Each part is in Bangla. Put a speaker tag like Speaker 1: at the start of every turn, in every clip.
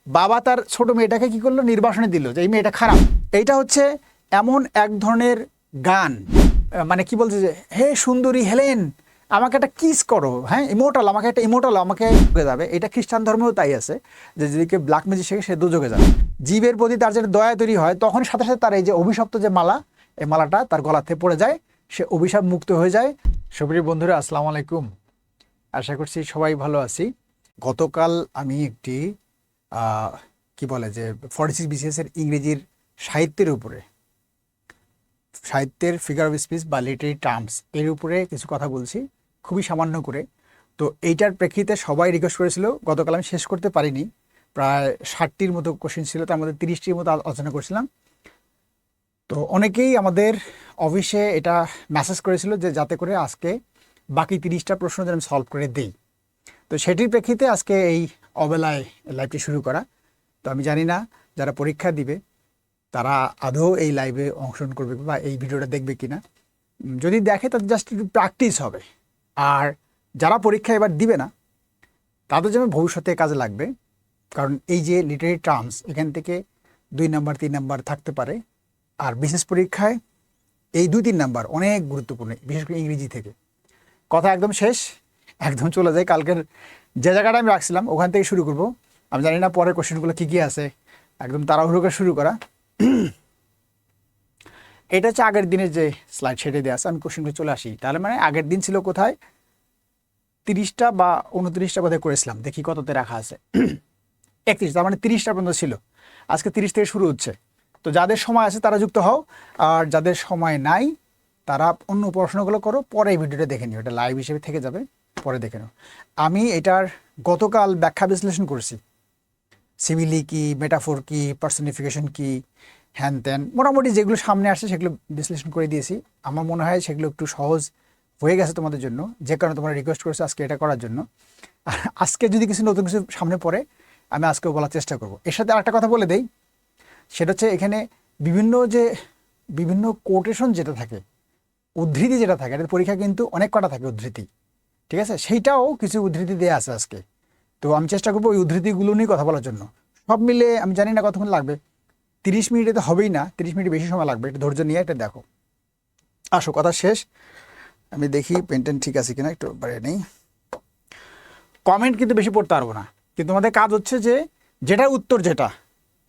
Speaker 1: বাবা তার ছোট মেয়েটাকে কি করলো, নির্বাসনে দিল যে এই মেয়েটা খারাপ। এইটা হচ্ছে এমন এক ধরনের গান, মানে কি বলছে যে হে সুন্দরী হেলেন আমাকে একটা কিস করো, হ্যাঁ ইমোর্টাল, আমাকে একটা ইমোর্টাল, আমাকে হয়ে যাবে। এটা খ্রিস্টান ধর্মেও তাই আছে যে যদি কেউ ব্ল্যাক ম্যাজিক শেখে সে দুযোগে যাবে। জীবের প্রতি তার যেটা দয়া তৈরি হয় তখন সাথে সাথে তার এই যে অভিশপ্ত যে মালা, এই মালাটা তার গলাতে পড়ে যায়, সে অভিশাপ মুক্ত হয়ে যায়। সুপ্রিয় বন্ধুরা আসসালামু আলাইকুম, আশা করছি সবাই ভালো আছি। গতকাল আমি একটি কি বলে যে 46 BCS এর ইংরেজির সাহিত্যের উপরে, সাহিত্যের ফিগার অফ স্পিচ বা লিটারি টার্মস এর উপরে কিছু কথা বলছি, খুবই সামান্য করে। তো এইটার প্রেক্ষিতে সবাই রিকোয়েস্ট করেছিল, গতকাল আমি শেষ করতে পারিনি, প্রায় 60টির মতো কোশ্চেন ছিল, তার মধ্যে 30টির মতো আলোচনা করছিলাম। তো অনেকেই আমাদের অফিসে এটা মেসেজ করেছিল যে যাতে করে আজকে বাকি 30টা প্রশ্ন যেন আমি সলভ করে দিই। তো সেটির প্রেক্ষিতে আজকে এই অবেলায় লাইভটি শুরু করা। তো আমি জানি না যারা পরীক্ষা দিবে তারা আদৌ এই লাইভে অংশগ্রহণ করবে বা এই ভিডিওটা দেখবে কিনা। যদি দেখে তাদের জাস্ট একটু প্র্যাকটিস হবে। আর যারা পরীক্ষা এবার দিবে না তাদের জন্য ভবিষ্যতে কাজে লাগবে, কারণ এই যে লিটারি টার্মস এখান থেকে 2 নাম্বার 3 নাম্বার থাকতে পারে। আর বিশেষ পরীক্ষায় এই 2-3 নাম্বার অনেক গুরুত্বপূর্ণ, বিশেষ করে ইংরেজি থেকে। কথা একদম শেষ, একদম চলে যায় কালকের যে জায়গাটা আমি রাখছিলাম ওখান থেকে শুরু করব। আমি জানি না পরের কোশ্চেনগুলো কী কী আছে, একদম তাড়াহুড়ো করে শুরু করা। এটা হচ্ছে আগের দিনের যে স্লাইড সেটে দেওয়া আছে, আমি কোশ্চেনগুলো চলে আসি। তাহলে মানে আগের দিন ছিল কোথায় 30টা বা 29টা বোধহয় করেছিলাম, দেখি কততে রাখা আছে 31, তার মানে 30টা পর্যন্ত ছিল। আজকে 30 থেকে শুরু হচ্ছে। তো যাদের সময় আছে তারা যুক্ত হও, আর যাদের সময় নাই তারা অন্য প্রশ্নগুলো করো, পরে এই ভিডিওটা দেখে নিও, এটা লাইভ হিসেবে থেকে যাবে, পরে দেখে নিও। আমি এটার গতকাল ব্যাখ্যা বিশ্লেষণ করেছি, সিমিলি কি, মেটাফোর কি, পার্সনিফিকেশন কি, হ্যান ত্যান মোটামুটি যেগুলো সামনে আসছে সেগুলো বিশ্লেষণ করে দিয়েছি। আমার মনে হয় সেগুলো একটু সহজ হয়ে গেছে তোমাদের জন্য, যে কারণে তোমরা রিকোয়েস্ট করেছো আজকে এটা করার জন্য। আজকে যদি কিছু নতুন কিছু সামনে পড়ে আমি আজকেও বলার চেষ্টা করব। এর সাথে আরেকটা কথা বলে দেই, সেটা হচ্ছে এখানে বিভিন্ন কোটেশন যেটা থাকে, উদ্ধৃতি যেটা থাকে, এটার পরীক্ষা কিন্তু অনেক কটা থাকে উদ্ধৃতি, ঠিক আছে, সেইটাও কিছু উদ্ধৃতি দেওয়া আছে আজকে। তো আমি চেষ্টা করবো ওই উদ্ধৃতিগুলো নিয়ে কথা বলার জন্য। সব মিলে আমি জানি না কতক্ষণ লাগবে, 30 মিনিটে তো হবেই না, 30 মিনিট বেশি সময় লাগবে, একটু ধৈর্য নিয়ে এটা দেখো। আসো কথা শেষ, আমি দেখি পেনটেন ঠিক আছে কিনা, একটু বাড়িয়ে নেই। কমেন্ট কিন্তু বেশি পড়তে পারবো না, কিন্তু তোমাদের কাজ হচ্ছে যে যেটা উত্তর, যেটা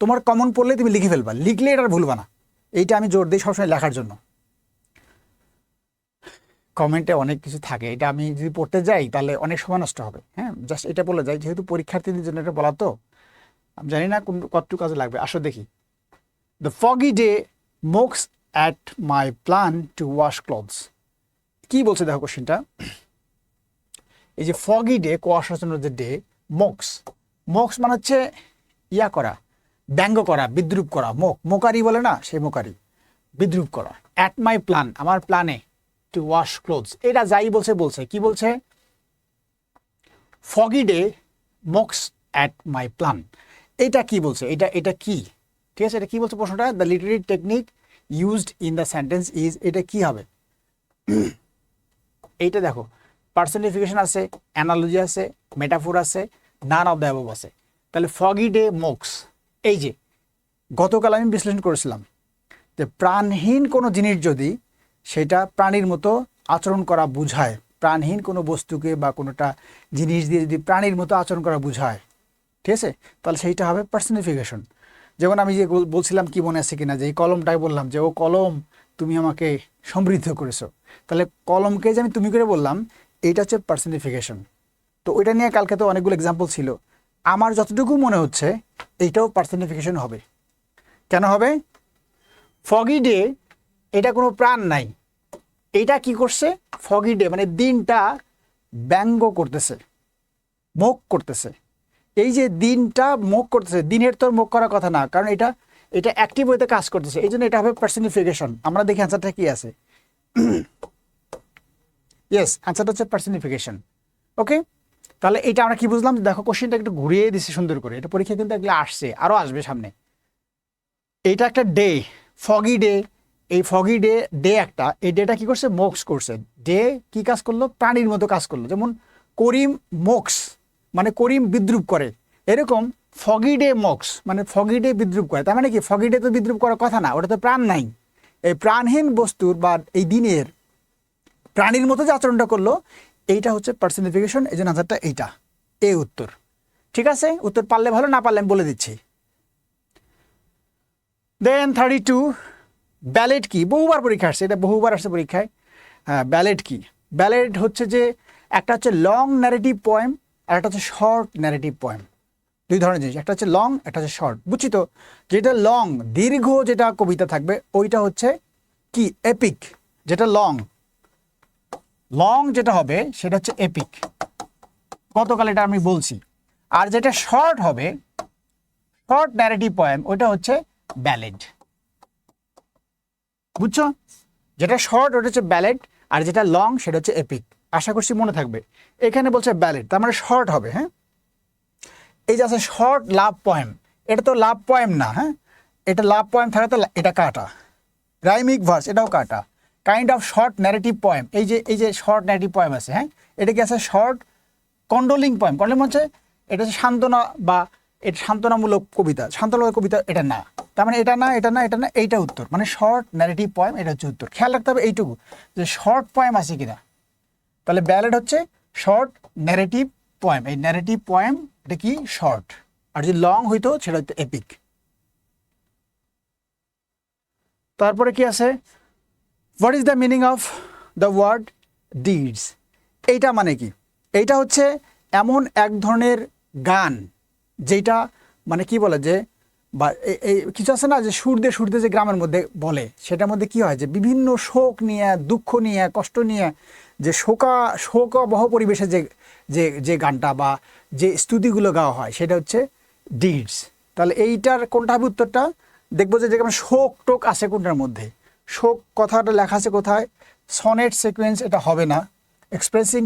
Speaker 1: তোমার কমন পড়লে তুমি লিখে ফেলবা, লিখলে এটা ভুলবা না, এইটা আমি জোর দিই সবসময় লেখার জন্য। কমেন্টে অনেক কিছু থাকে, এটা আমি যদি পড়তে যাই তাহলে অনেক সময় নষ্ট হবে। হ্যাঁ, জাস্ট এটা বলে যাই, যেহেতু পরীক্ষার্থীদের জন্য এটা বলা, তো আমি জানি না কতটুকু কাজে লাগবে। আসো দেখি। The foggy day mocks at my plan to wash clothes. কি বলছে দেখো কোশ্চেনটা, এই যে foggy day, কুয়াশাচ্ছন্ন যে ডে, মক্স মানে হচ্ছে ইয়া করা, ব্যঙ্গ করা, বিদ্রুপ করা, মোকারি বলে না, সেই মোকারি, বিদ্রুপ করা। অ্যাট মাই প্ল্যান, আমার প্ল্যানে, টু ওয়াশ ক্লোথস, এটা যাই বলছে কি বলছে, foggy day mocks at my plan, এটা কি বলছে, এটা কি, ঠিক আছে, এটা কি বলছে প্রশ্নটা, the literary technique used in the sentence is, এটা কি হবে। এইটা দেখো, পার্সনিফিকেশন আছে, অ্যানালজি আছে, মেটাফোর আছে, নান অফ দ্য অ্যাবভ আছে। তাহলে foggy day mocks, এই যে গতকাল আমি বিশ্লেষণ করেছিলাম যে প্রাণহীন কোনো জিনিস যদি সেটা প্রাণীর মতো আচরণ করা বুঝায়, প্রাণহীন কোনো বস্তুকে বা কোনোটা জিনিস দিয়ে যদি প্রাণীর মতো আচরণ করা বুঝায়, ঠিক আছে, তাহলে সেইটা হবে পার্সনিফিকেশন। যেমন আমি যে বলছিলাম, কি মনে আছে কিনা, যে এই কলমটাই বললাম যে ও কলম তুমি আমাকে সমৃদ্ধ করেছো, তাহলে কলমকে যে আমি তুমি করে বললাম, এইটা হচ্ছে পার্সনিফিকেশন। তো ওইটা নিয়ে কালকে তো অনেকগুলো এক্সাম্পল ছিল, আমার যতটুকু মনে হচ্ছে এইটাও পার্সনিফিকেশন হবে। কেন হবে, foggy day এটা কোনো প্রাণ নাই, এইটা কি করছে, foggy day মানে দিনটা ব্যঙ্গ করতেছে, মুখ করতেছে। এই যে দিনটা মুখ করতেছে, দিনের তো মুখ করার কথা না, কারণ এটা অ্যাক্টিভ হইতে কাজ করতেছে, এই জন্য এটা হবে পার্সনিফিকেশন। আমরা দেখি অ্যান্সারটা কি আছে। ইয়েস, অ্যান্সারটা হচ্ছে পার্সনিফিকেশন। ওকে, তাহলে এটা আমরা কি বুঝলাম, দেখো কোশ্চেনটা একটু ঘুরিয়ে দিচ্ছি সুন্দর করে, এটা পরীক্ষা কিন্তু এগুলো আসছে, আরও আসবে সামনে। এইটা একটা ডে, foggy ডে, এই foggy ডে একটা, এই ডেটা কি করছে, মোক্স করছে। ডে কি কাজ করলো, প্রাণীর মতো কাজ করলো। যেমন করিম মোক্স মানে করিম বিদ্রুপ করে, এরকম ফগি ডে মক্স, মানে ফগি ডে বিদ্রুপ করে। তার মানে কি, ফগি ডে তো বিদ্রুপ করার কথা না, ওটা তো প্রাণ নাই। এই প্রাণহীন বস্তুর বা এই দিনের প্রাণীর মতো যে আচরণটা করলো, এইটা হচ্ছে পার্সনিফিকেশন। এই জন্য আনসারটা এইটা, এ উত্তর। ঠিক আছে, উত্তর পারলে ভালো, না পারলে আমি বলে দিচ্ছি। দেন 32, ব্যালেট কি? বহুবার পরীক্ষা আসছে, এটা বহুবার আসছে পরীক্ষায়। হ্যাঁ, ব্যালেট কি? ব্যালেট হচ্ছে যে একটা হচ্ছে লং ন্যারেটিভ পোয়েম আর একটা হচ্ছে শর্ট ন্যারেটিভ পোয়েম। দুই ধরনের জিনিস, একটা হচ্ছে লং, একটা হচ্ছে শর্ট। বুঝছি তো? যেটা লং, দীর্ঘ যেটা কবিতা থাকবে ওইটা হচ্ছে কি, এপিক। যেটা লং যেটা হবে সেটা হচ্ছে এপিক, গতকাল এটা আমি বলছি। আর যেটা শর্ট হবে, শর্ট ন্যারেটিভ পোয়েম, ওইটা হচ্ছে ব্যালেড। বুঝছো? যেটা শর্ট ওটা হচ্ছে ব্যালেড, আর যেটা লং সেটা হচ্ছে এপিক। আশা করছি মনে থাকবে। এখানে বলছে ব্যালেড, তার মানে শর্ট হবে। হ্যাঁ, এই যে আছে শর্ট লাভ পোয়েম, এটা তো লাভ পোয়েম না। হ্যাঁ, এটা লাভ পোয়েম থাকে তো এটা কাটা। রাইমিক ভার্স, এটাও কাটা। Kind of short narrative poem, এই যে শর্ট ন্যারেটিভ পোয়েম আছে। হ্যাঁ, এটা কি আছে শর্ট কন্ডোলিং পোয়েম। কন্ডোলিং হচ্ছে এটা হচ্ছে সান্ত্বনা, বা এটা সান্ত্বনামূলক কবিতা। সান্ত্বনামূলক কবিতা এটা না, তার মানে এটা না, এটা না, এটা না, এইটা উত্তর। মানে শর্ট ন্যারেটিভ পোয়েম, এটা হচ্ছে উত্তর। খেয়াল রাখতে হবে এইটুকু, যে শর্ট পোয়েম আছে কিনা। তাহলে ব্যালেড হচ্ছে শর্ট ন্যারেটিভ পোয়েম। এই ন্যারেটিভ পোয়েম এটা কি, শর্ট। আর যদি লং হইতো সেটা হচ্ছে এপিক। তারপরে কি আছে, what is the meaning of the word deeds? এইটা মানে কি? এইটা হচ্ছে এমন এক ধরনের গান যেটা মানে কি বলে, যে বা এই কিছু আছে না, যে সুর দিয়ে যে গ্রামের মধ্যে বলে, সেটার মধ্যে কি হয়, যে বিভিন্ন শোক নিয়ে, দুঃখ নিয়ে, কষ্ট নিয়ে, যে শোকাবহ পরিবেশে যে যে যে গানটা বা যে স্তুতিগুলো গাওয়া হয় সেটা হচ্ছে ডিডস। তাহলে এইটার কোনটা হবে উত্তরটা? দেখবো যে যেমন শোক টোক আছে কোনটার মধ্যে, শোক কথাটা লেখা আছে কোথায়? সনেট সিকোয়েন্স, এটা হবে না। এক্সপ্রেসিং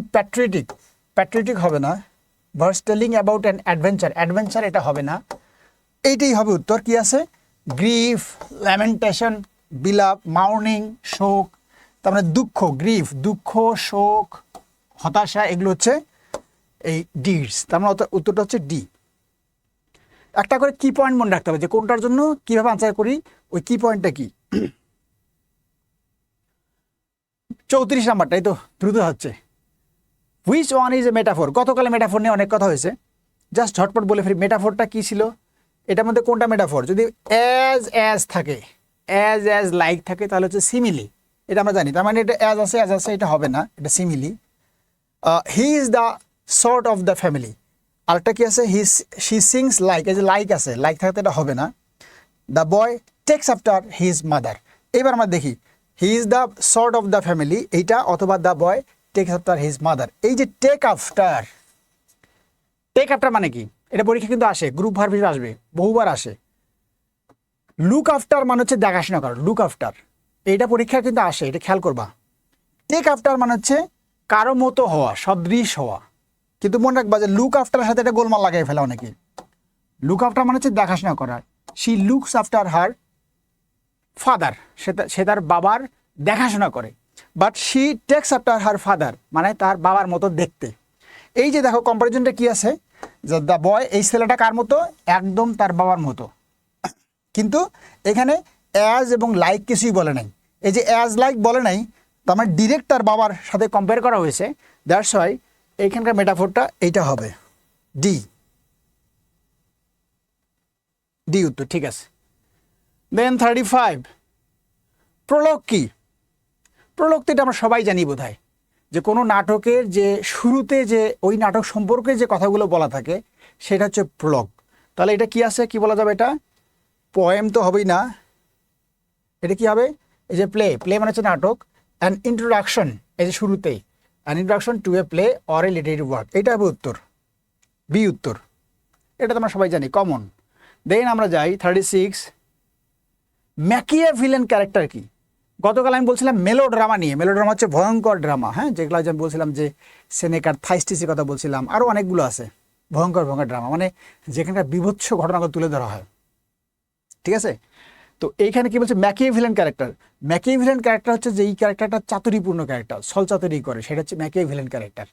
Speaker 1: প্যাট্রিয়টিক হবে না। Verse telling about an adventure, এটা হবে না। এইটাই হবে উত্তর। কি আছে? গ্রিফ, ল্যামেন্টেশন, বিলাপ, মাউর্নিং, শোক। তার মানে দুঃখ, গ্রিফ, দুঃখ, শোক, হতাশা, এগুলো হচ্ছে এই ডিডস। তার মানে উত্তরটা হচ্ছে ডি। একটা করে কি পয়েন্ট মনে রাখতে হবে, যে কোনটার জন্য কিভাবে আনসার করি, ওই কি পয়েন্টটা কি। 34 নাম্বারটা, এই তো দ্রুত হচ্ছে। Which one is a metaphor? গতকালে মেটাফোর নিয়ে অনেক কথা হয়েছে, জাস্ট ঝটপট বলে ফেলি। মেটাফোরটা কি ছিল? এটার মধ্যে কোনটা মেটাফোর? যদি অ্যাজ থাকে, অ্যাজ লাইক থাকে, তাহলে হচ্ছে সিমিলি। এটা আমরা জানি। তার মানে এটা অ্যাজ আছে, এটা হবে না, এটা simile. He is the sort of the family. আরেকটা কি আছে? শি সিংস লাইক, এই যে লাইক আছে, লাইক থাকতে এটা হবে না। The boy takes after his mother. এবার আমরা দেখি, he is the sort of the family, এইটা, অথবা the boy takes after his mother. এই যে টেক আফটার মানে কি? এটা পরীক্ষা কিন্তু আসে, গ্রুপ ভার্ব হিসেবে আসবে, বহুবার আসে। লুক আফটার মানে হচ্ছে দেখাশোনা করা, লুক আফটার, এইটা পরীক্ষা কিন্তু আসে, এটা খেয়াল করবা। টেক আফটার মানে হচ্ছে কারো মতো হওয়া, সদৃশ হওয়া। কিন্তু মনে রাখবা যে লুক আফটারের সাথে এটা গোলমাল লাগাই ফেলা অনেকে। লুক আফটার মানে হচ্ছে দেখাশোনা করা। She looks after her father, সে তার বাবার দেখাশোনা করে। But she takes after her father মানে তার বাবার মতো দেখতে। এই যে দেখো কম্পারিজনটা কি আছে, যে দ্য বয়, এই ছেলেটা কার মতো? একদম তার বাবার মতো। কিন্তু এখানে অ্যাজ এবং লাইক কিছুই বলে নাই। এই যে অ্যাজ লাইক বলে নাই, তার মানে ডিরেক্ট তার বাবার সাথে কম্পেয়ার করা হয়েছে। দ্যাটস ওয়াই এইখানকার মেটাফোরটা এইটা হবে, ডি উত্তর। ঠিক আছে। দেন 35, প্রলোগ কি? প্রলোগ তো এটা আমরা সবাই জানি বোধহয়, যে কোনো নাটকের যে শুরুতে যে ওই নাটক সম্পর্কে যে কথাগুলো বলা থাকে সেটা হচ্ছে প্রলোগ। তাহলে এটা কি আছে, কি বলা যাবে? এটা পোয়েম তো হবেই না, এটা কি হবে? এই যে প্লে মানে হচ্ছে নাটক। অ্যান ইন্ট্রোডাকশন, এই যে শুরুতেই, an introduction to A play or a literary work, এটা হবে উত্তর, বি উত্তর। এটা তো আমরা সবাই জানি, কমন। দেন আমরা যাই 36, ম্যাকিয়াভেলিয়ান ক্যারেক্টার কি? গতকাল আমি বলছিলাম মেলোড্রামা নিয়ে। মেলোড্রামা হচ্ছে ভয়ঙ্কর ড্রামা। হ্যাঁ, যেগুলো আমি বলছিলাম, যে সেনেকার থাইস্টিসের কথা বলছিলাম, আরও অনেকগুলো আছে ভয়ঙ্কর ড্রামা, মানে যেখানকার বিভৎস ঘটনাগুলো তুলে ধরা হয়। ঠিক আছে, তো এইখানে কি বলছে? Machiavellian character. ম্যাকিয়াভেলিয়ান ক্যারেক্টার হচ্ছে যে এই ক্যারেক্টারটা চাতুরিপূর্ণ ক্যারেক্টার, ছল চাতুরি করে, সেটা হচ্ছে ম্যাকিয়াভেলিয়ান ক্যারেক্টার।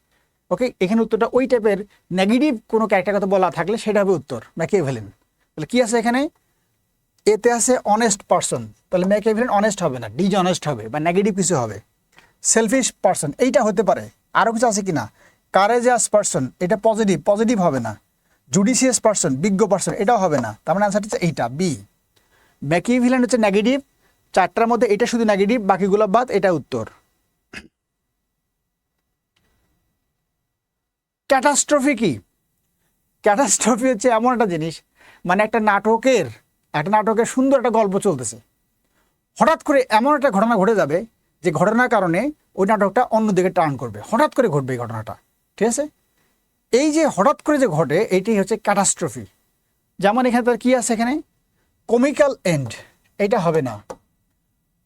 Speaker 1: ওকে, এখানে উত্তরটা ওই টাইপের নেগেটিভ কোনো ক্যারেক্টার কথা বলা থাকলে সেটা হবে উত্তর ম্যাকিয়াভেলিন। তাহলে কি আছে এখানে, এতে আছে অনেস্ট পারসন, তাহলে ম্যাকিয়াভেলিন অনেস্ট হবে না, ডিজঅনেস্ট হবে বা নেগেটিভ কিছু হবে। সেলফিশ পারসন এইটা হতে পারে, আরও কিছু আছে কি না, কারেজিয়াস পারসন এটা পজিটিভ, পজিটিভ হবে না। জুডিশিয়াস পারসন বিজ্ঞ পারসন এটাও হবে না, তার মানে আনসারটা হচ্ছে এইটা বি। ম্যাকিয়াভেলিন হচ্ছে নেগেটিভ, চারটার মধ্যে এটা শুধু নেগেটিভ, বাকিগুলো বাদ, এটা উত্তর। ক্যাটাস্ট্রফি কি? ক্যাটাস্ট্রফি হচ্ছে এমন একটা জিনিস, মানে একটা নাটকের সুন্দর একটা গল্প চলতেছে, হঠাৎ করে এমন একটা ঘটনা ঘটে যাবে যে ঘটনার কারণে ওই নাটকটা অন্যদিকে টার্ন করবে, হঠাৎ করে ঘটবে এই ঘটনাটা, ঠিক আছে? এই যে হঠাৎ করে যে ঘটে এইটাই হচ্ছে ক্যাটাস্ট্রফি। যেমন এখানে তার কি আছে, এখানে কমিক্যাল এন্ড, এটা হবে না।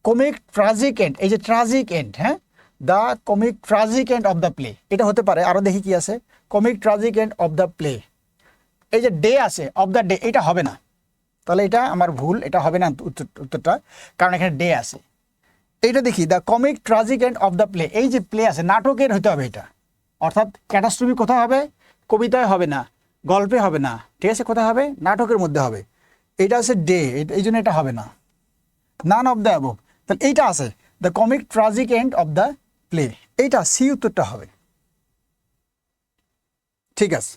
Speaker 1: কমিক ট্রাজিক এন্ড, এই যে ট্রাজিক এন্ড, হ্যাঁ, the comic tragic end of the play, এটা হতে পারে। আরও দেখি কি আছে, comic tragic end of the play. এই যে ডে আছে, অফ দ্য ডে, এটা হবে না। তাহলে এটা আমার ভুল, এটা হবে না উত্তরটা, কারণ এখানে ডে আছে। এইটা দেখি, the comic tragic end of the play, এই যে প্লে আছে নাটকের হতে হবে এটা, অর্থাৎ ক্যাটাস্ট্রফি কোথায় হবে, কবিতায় হবে না, গল্পে হবে না, ঠিক আছে? কোথায় হবে, নাটকের মধ্যে হবে। এটা আছে ডে, এই জন্য এটা হবে না, নান অফ দ্য অ্যাবভ। তাহলে এইটা আছে, the comic tragic end of the play, এইটা সি উত্তরটা হবে, ঠিক আছে।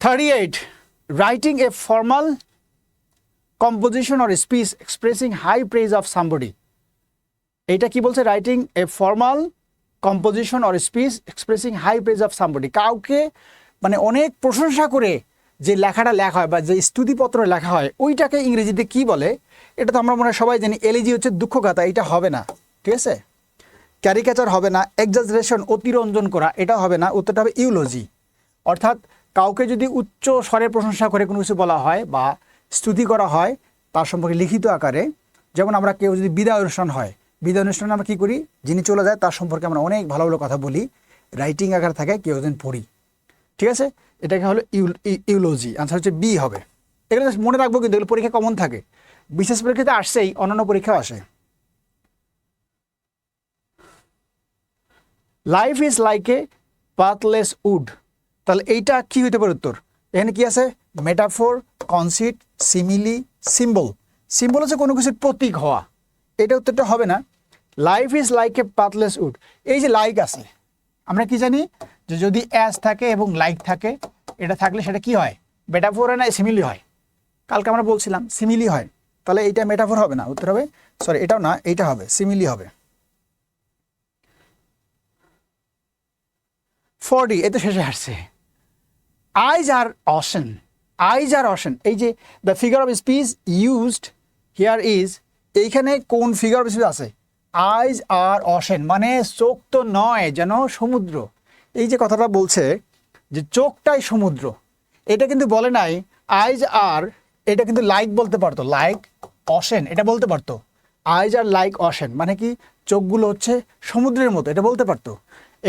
Speaker 1: 38, writing a formal composition or speech expressing high praise of somebody. এইটা কি বলছে, writing a formal composition or speech expressing high praise of somebody, কাউকে মানে অনেক প্রশংসা করে যে লেখাটা লেখা হয় বা যে স্তুতিপত্র লেখা হয় ওইটাকে ইংরেজিতে কি বলে, এটা তো আমরা মনে হয় সবাই জানি। এলিজি হচ্ছে দুঃখগাথা, এটা হবে না, ঠিক আছে? ক্যারিকেচার হবে না, এক্সাজারেশন অতিরঞ্জন করা এটা হবে না, উত্তরটা হবে ইউলজি। অর্থাৎ কাউকে যদি উচ্চ স্বরে প্রশংসা করে কোনো কিছু বলা হয় বা স্তুতি করা হয় তার সম্পর্কে লিখিত আকারে, যেমন আমরা কেউ যদি বিদায় অনুষ্ঠান হয়, বিদায় অনুষ্ঠানে আমরা কী করি, যিনি চলে যায় তার সম্পর্কে আমরা অনেক ভালো ভালো কথা বলি, রাইটিং আকার থাকে, কেউ যেন পড়ি, ঠিক আছে? এটাকে হলো ইউলজি। আনসার হচ্ছে বি হবে। এগুলো মনে রাখবো, কিন্তু এগুলো পরীক্ষা কমন থাকে, বিশেষ পরীক্ষাতে আসছেই, অন্যান্য পরীক্ষাও আসে। Life is like a pathless wood, তাহলে এইটা কি হইতে পারে উত্তর? এখানে কি আছে, metaphor, conceit, simile, symbol. Symbol হচ্ছে কোনো কিছুর প্রতীক হওয়া, এটা উত্তরটা হবে না। Life is like a pathless wood, এই যে লাইক আছে, আমরা কি জানি যে যদি অ্যাজ থাকে এবং লাইক থাকে, এটা থাকলে সেটা কি হয়, মেটাফোর হয় না সিমিলি হয়? কালকে আমরা বলছিলাম সিমিলি হয়, তাহলে এইটা মেটাফোর হবে না, উত্তর হবে, সরি এটাও না, এইটা হবে সিমিলি হবে। 40, এতে শেষে আসছে। আইজ আর অশন, আইজ আর অশন, এই যে the figure of speech used here is, এইখানে কোন ফিগার অফ স্পিচ আছে, আইজ আর অশন, মানে চোখ তো নয় যেন সমুদ্র। এই যে কথাটা বলছে যে চোখটাই সমুদ্র, এটা কিন্তু বলে নাই আইজ আর, এটা কিন্তু লাইক বলতে পারতো, লাইক অশন এটা বলতে পারতো। আইজ আর লাইক অশন মানে কি, চোখগুলো হচ্ছে সমুদ্রের মতো, এটা বলতে পারতো।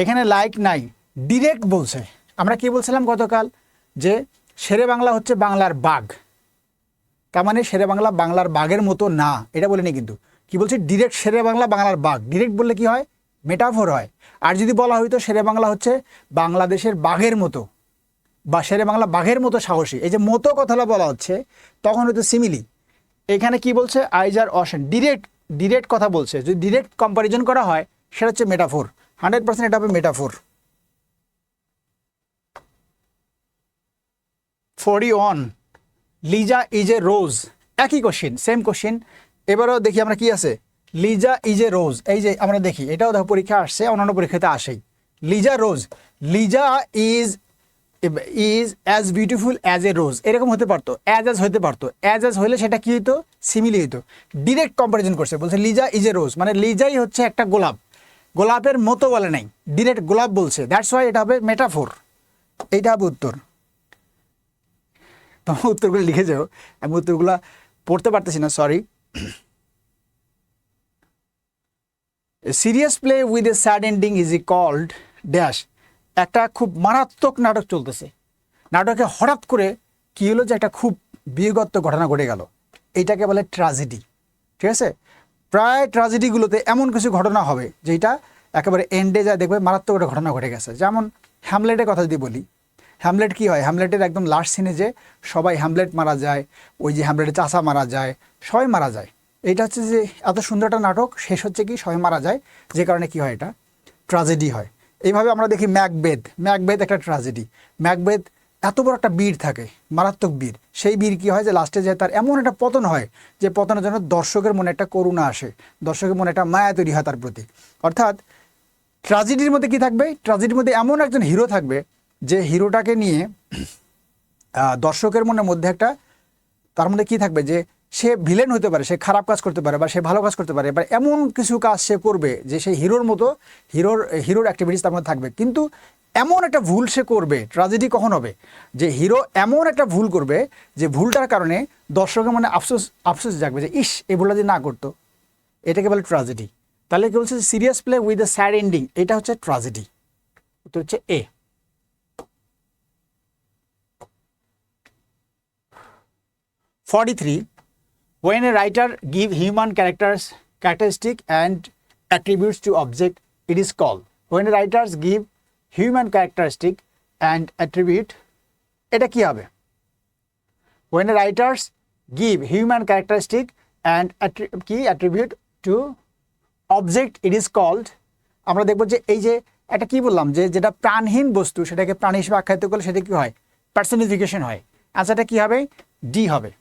Speaker 1: এখানে লাইক নাই, ডিরেক্ট বলছে। আমরা কি বলছিলাম গতকাল, যে শেরে বাংলা হচ্ছে বাংলার বাঘ, তার মানে শেরে বাংলা বাংলার বাঘের মতো না, এটা বলিনি কিন্তু। কি বলছে, ডিরেক্ট শেরে বাংলা বাংলার বাঘ, ডিরেক্ট বললে কি হয়, মেটাফোর হয়। আর যদি বলা হয়তো শেরে বাংলা হচ্ছে বাংলাদেশের বাঘের মতো, বা শেরে বাংলা বাঘের মতো সাহসী, এই যে মতো কথাটা বলা হচ্ছে, তখন হয়তো সিমিলি। এখানে কি বলছে, আইজ আর অশন, ডিরেক্ট কথা বলছে। যদি ডিরেক্ট কম্পারিজন করা হয় সেটা হচ্ছে মেটাফোর, 100% এটা হবে মেটাফোর। 41, লিজা ইজ এ রোজ, একই কোশ্চেন, সেম কোশ্চেন। এবারও দেখি আমরা কি আছে, লিজা ইজ এ রোজ, এই যে আমরা দেখি, এটাও দেখো পরীক্ষা আসছে, অন্যান্য পরীক্ষাতে আসেই। Liza rose, Liza is as beautiful as a rose, এরকম হতে পারতো, অ্যাজ হতে পারতো। অ্যাজ হইলে সেটা কি হইতো, সিমিলি হইতো। ডিরেক্ট কম্পারিজন করছে, বলছে লিজা ইজ এ রোজ, মানে লিজাই হচ্ছে একটা গোলাপ, গোলাপের মতো বলে নাই, ডিরেক্ট গোলাপ বলছে, দ্যাটস ওয়াই এটা হবে মেটাফোর। এইটা হবে উত্তর। তোমার উত্তরগুলো লিখে যাও, আমি উত্তরগুলো পড়তে পারতেছি না, sorry. Serious play with a sad ending is called dash, একটা খুব মারাত্মক নাটক চলতেছে, নাটকে হঠাৎ করে কী হলো যে একটা খুব বিয়োগাত্মক ঘটনা ঘটে গেল, এইটাকে বলে ট্র্যাজেডি, ঠিক আছে? প্রায় ট্র্যাজেডিগুলোতে এমন কিছু ঘটনা হবে যেটা একেবারে এন্ডে যায় দেখবে মারাত্মক একটা ঘটনা ঘটে গেছে। যেমন হ্যামলেটের কথা যদি বলি, হ্যামলেট কি হয়, হ্যামলেটের একদম লাস্ট সিনে যে সবাই হ্যামলেট মারা যায়, ওই যে হ্যামলেটের চাচা মারা যায়, সবাই মারা যায়। এইটা হচ্ছে যে এত সুন্দর একটা নাটক, শেষ হচ্ছে কি সবাই মারা যায়, যে কারণে কি হয়, এটা ট্র্যাজেডি হয়। এইভাবে আমরা দেখি ম্যাকবেথ, ম্যাকবেথ একটা ট্র্যাজেডি। ম্যাকবেথ এত বড় একটা বীর থাকে, মারাত্মক বীর, সেই বীর কি হয় যে লাস্টে যে তার এমন একটা পতন হয় যে পতনের জন্য দর্শকের মনে একটা করুণা আসে, দর্শকের মনে একটা মায়া তৈরি হয় তার প্রতি। অর্থাৎ ট্র্যাজেডির মধ্যে কি থাকবে, ট্র্যাজেডির মধ্যে এমন একজন হিরো থাকবে যে হিরোটাকে নিয়ে দর্শকের মনের মধ্যে একটা, তার মধ্যে কি থাকবে যে সে ভিলেন হতে পারে, সে খারাপ কাজ করতে পারে বা সে ভালো কাজ করতে পারে, এবার এমন কিছু কাজ সে করবে যে সেই হিরোর মতো, হিরোর অ্যাক্টিভিটিস তার মধ্যে থাকবে। কিন্তু এমন একটা ভুল সে করবে, ট্র্যাজেডি কখন হবে, যে হিরো এমন একটা ভুল করবে যে ভুলটার কারণে দর্শকের মনে আফসোস জাগবে যে ইস, এই ভুলটা যদি না করতো, এটাকে বলে ট্র্যাজেডি। তাহলে কি বলছে, serious play with a sad ending, এটা হচ্ছে ট্র্যাজেডি। তো হচ্ছে এ। 43. When a writer give human characteristic and attributes to object, it is called. When writers give human characteristic and attribute, এটা কি হবে? When writers give human characteristic and attribute to object, it is called. আমরা দেখব যে এই যে এটা কি বললাম, যে যেটা প্রাণহীন বস্তু সেটাকে প্রাণী হিসেবে আখ্যায়িত করলে সেটা কি হয়, পার্সনিফিকেশন হয়। আচ্ছা, এটা কি হবে, ডি হবে।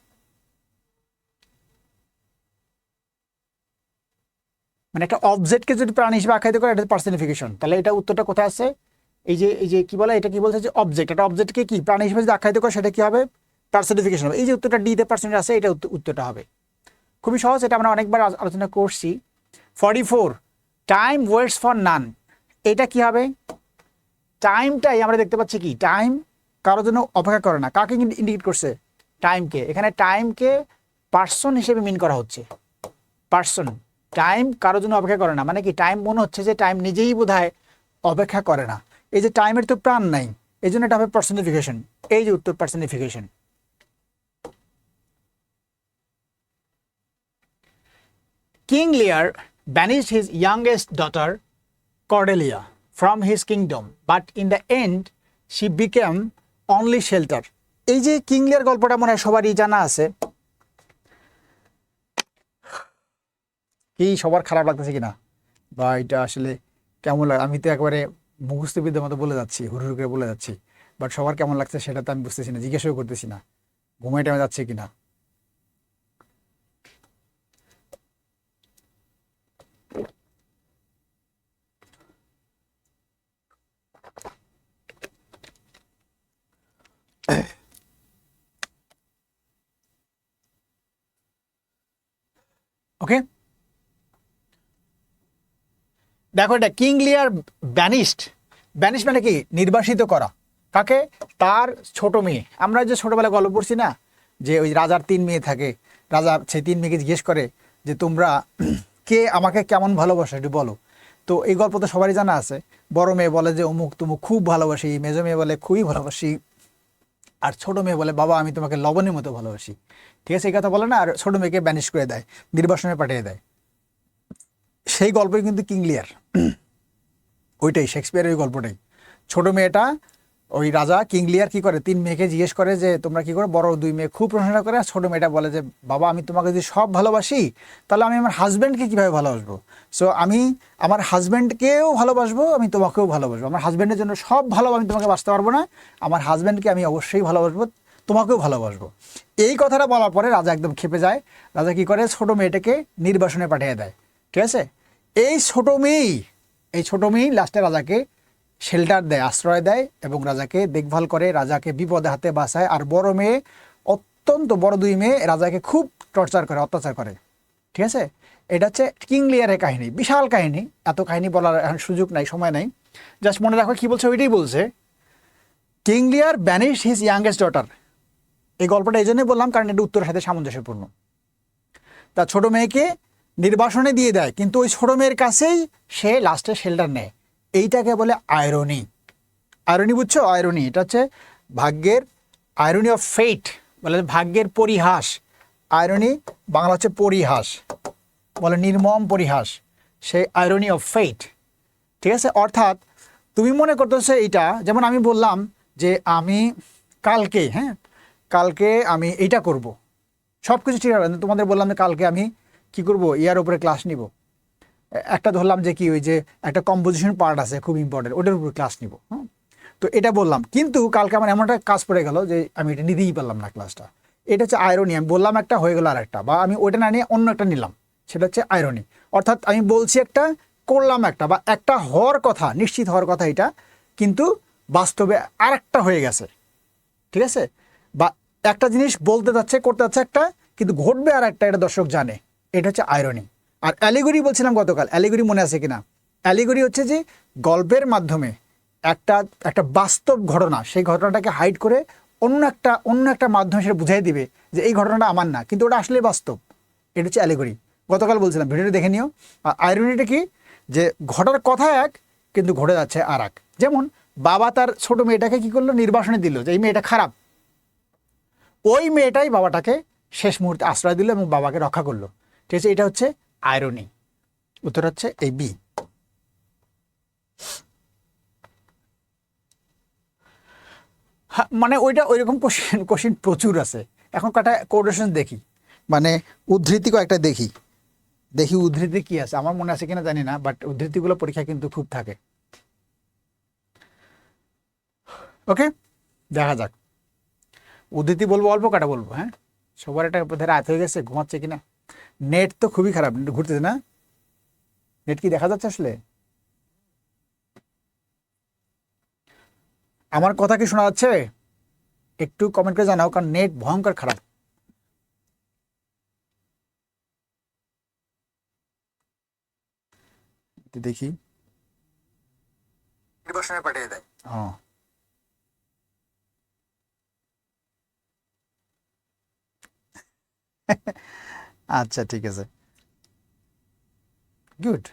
Speaker 1: মানে একটা অবজেক্টকে যদি প্রাণী হিসেবে আখ্যায়িত করে এটা পার্সনিফিকেশন, তাহলে এটা উত্তরটা কোথায় আছে, এই যে কি বলে, এটা কি বলছে যে অবজেক্ট, একটা অবজেক্টকে কি প্রাণী হিসেবে যদি আখ্যায়িত করে সেটা কি হবে, পার্সনিফিকেশন হবে। এই যে উত্তরটা ডি তে পার্সনিফিকেশন আছে, এটা উত্তরটা হবে। খুবই সহজ, এটা আমরা অনেকবার আলোচনা করছি। 44. টাইম ওয়েটস ফর নান, এটা কি হবে, টাইমটাই আমরা দেখতে পাচ্ছি কি, টাইম কারোর জন্য অপেক্ষা করে না। কাকে ইন্ডিকেট করছে, টাইমকে। এখানে টাইমকে পার্সন হিসেবে মিন করা হচ্ছে, পার্সন। টাইম কারোর জন্য অপেক্ষা করে না মানে কি, টাইম মনে হচ্ছে যে টাইম নিজেই বোধহয় অপেক্ষা করে না। এই যে টাইমের তো প্রাণ নাই, এই জন্য এটা হবে পার্সনিফিকেশন। এই যে উত্তর, পার্সনিফিকেশন। কিং লিয়ার banished his youngest daughter Cordelia from his kingdom, but in the end she became only shelter. এই যে কিং লিয়ার গল্পটা মনে হয় সবারই জানা আছে। কি সবার খারাপ লাগতেছে কিনা, বা এটা আসলে কেমন লাগে, আমি তো একবারে মুখস্থবিদ্যার মতো বলে যাচ্ছি, হুড় করে বলে যাচ্ছি, বাট সবার কেমন লাগছে সেটা তো আমি বুঝতেছি না, জিজ্ঞাসাও করতেছি না, ঘুমাই টাইমে যাচ্ছে কিনা। ওকে, দেখো এটা কিং লিয়ার ব্যানিশড, ব্যানিশ মানে কি, নির্বাসিত করা। কাকে, তার ছোট মেয়ে। আমরা যে ছোটবেলায় গল্প পড়ছি না, যে ওই রাজার 3 মেয়ে থাকে, রাজা সেই 3 মেয়েকে জিজ্ঞেস করে যে তোমরা কে আমাকে কেমন ভালোবাসো একটু বলো। তো এই গল্প তো সবারই জানা আছে। বড় মেয়ে বলে যে অমুক তুমুক খুব ভালোবাসি, মেজো মেয়ে বলে খুবই ভালোবাসি, আর ছোট মেয়ে বলে বাবা আমি তোমাকে লবণের মতো ভালোবাসি। ঠিক আছে, এই কথা বলে না, আর ছোট মেয়েকে ব্যানিশ করে দেয়, নির্বাসনে পাঠিয়ে দেয়। সেই গল্পই কিন্তু কিং লিয়ার, ওইটাই শেক্সপিয়ারের ওই গল্পটাই। ছোট মেয়েটা, ওই রাজা কিং লিয়ার কি করে, 3 মেয়েকে জিজ্ঞেস করে যে তোমরা কি করো, বড় 2 মেয়ে খুব প্রশংসা করে, আর ছোট মেয়েটা বলে যে বাবা আমি তোমাকে যদি সব ভালোবাসি তাহলে আমি আমার হাজব্যান্ডকে কীভাবে ভালোবাসবো, সো আমি আমার হাজব্যান্ডকেও ভালোবাসবো, আমি তোমাকেও ভালোবাসবো। আমার হাজব্যান্ডের জন্য সব ভালো আমি তোমাকে বাঁচতে পারবো না, আমার হাজব্যান্ডকে আমি অবশ্যই ভালোবাসবো, তোমাকেও ভালোবাসবো। এই কথাটা বলার পরে রাজা একদম খেপে যায়। রাজা কি করে, ছোট মেয়েটাকে নির্বাসনে পাঠিয়ে দেয়। ঠিক আছে, এই ছোট মেয়েই লাস্টে রাজাকে শেল্টার দেয়, আশ্রয় দেয়, এবং রাজাকে দেখভাল করে, রাজাকে বিপদে হাতে বাঁচায়। আর বড় মেয়ে, অত্যন্ত বড় 2 মেয়ে রাজাকে খুব টর্চার করে, অত্যাচার করে। ঠিক আছে, এটা হচ্ছে কিং লিয়ারের কাহিনী, বিশাল কাহিনী, এত কাহিনী বলার এখন সুযোগ নাই, সময় নাই। জাস্ট মনে রাখো কি বলছে, ওইটাই বলছে, কিং লিয়ার ব্যানিশড হিজ ইয়াংগেস্ট ডটার। এই গল্পটা এই জন্যই বললাম কারণ এটা উত্তরের সাথে সামঞ্জস্যপূর্ণ। তার ছোট মেয়েকে নির্বাসনে দিয়ে দেয়, কিন্তু ওই ছোট মেয়ের কাছেই সে লাস্টে শেল্টার নেয়। এইটাকে বলে আয়রনি। আয়রনি বুঝছো, আয়রনি, এটা হচ্ছে ভাগ্যের, আয়রনি অফ ফেট বলে, ভাগ্যের পরিহাস। আয়রনি বাংলা হচ্ছে পরিহাস, বলে নির্মম পরিহাস, সেই আয়রনি অফ ফেট। ঠিক আছে, অর্থাৎ তুমি মনে করতেছো এইটা, যেমন আমি বললাম যে আমি কালকে, হ্যাঁ কালকে আমি এইটা করব, সব কিছু ঠিক আছে, তোমাদের বললাম যে কালকে আমি কি করব, ইয়ার উপরে ক্লাস নিব, একটা ধরলাম যে কি ওই যে একটা কম্পোজিশন পার্ট আছে খুব ইম্পর্টেন্ট, ওটার উপরে ক্লাস নিব, হ্যাঁ তো এটা বললাম, কিন্তু কালকে আমার এমন একটা কাজ পড়ে গেল যে আমি এটা নিতেই পারলাম না ক্লাসটা। এটা হচ্ছে আয়রনি, আমি বললাম একটা হয়ে গেল আর একটা, বা আমি ওইটা না নিয়ে অন্য একটা নিলাম, সেটা হচ্ছে আয়রনি। অর্থাৎ আমি বলছি একটা, করলাম একটা, বা একটা হওয়ার কথা, নিশ্চিত হওয়ার কথা এটা, কিন্তু বাস্তবে আর একটা হয়ে গেছে, ঠিক আছে, বা একটা জিনিস বলতে যাচ্ছে করতে যাচ্ছে একটা, কিন্তু ঘটবে আর একটা, এটা দর্শক জানে, এটা হচ্ছে আয়রনি। আর অ্যালিগরি বলছিলাম গতকাল, অ্যালিগরি মনে আছে কিনা? অ্যালিগরি হচ্ছে যে গল্পের মাধ্যমে একটা একটা বাস্তব ঘটনা, সেই ঘটনাটাকে হাইড করে অন্য একটা মাধ্যমে সেটা বুঝাই দিবে যে এই ঘটনাটা আমার না, কিন্তু ওটা আসলে বাস্তব, এটা হচ্ছে অ্যালিগরি। গতকাল বলছিলাম, ভিডিওটা দেখে নিও। আর আয়রনিটা কি, যে ঘটার কথা এক কিন্তু ঘটে যাচ্ছে আর এক। যেমন বাবা তার ছোট মেয়েটাকে কি করলো, নির্বাসনে দিল যে এই মেয়েটা খারাপ, ওই মেয়েটাই বাবাটাকে শেষ মুহূর্তে আশ্রয় দিল এবং বাবাকে রক্ষা করলো, ঠিক আছে, এটা হচ্ছে আয়রনি। উত্তর হচ্ছে এই বি। মানে ওইটা ওইরকম কোশ্চেন প্রচুর আছে। এখন কটা কোটেশন দেখি, মানে উদ্ধৃতি কয়েকটা দেখি, উদ্ধৃতি কি আছে, আমার মনে আছে কিনা জানি না, বাট উদ্ধৃতিগুলো পরীক্ষা কিন্তু খুব থাকে। ওকে, দেখা যাক, উদ্ধৃতি বলবো, অল্প কটা বলবো, হ্যাঁ সবার একটা রাত হয়ে গেছে, ঘুমাচ্ছে কিনা। নেট তো খুবই খারাপ, নেট ঘুরতেছে না, নেট কি দেখা যাচ্ছে আসলে? আমার কথা কি শোনা যাচ্ছে? একটু কমেন্ট করে জানাও, কারণ নেট ভয়ঙ্কর খারাপ। দেখি, নির্বাসনে পাঠিয়ে দেয়। হ্যাঁ, আচ্ছা ঠিক আছে, গুড।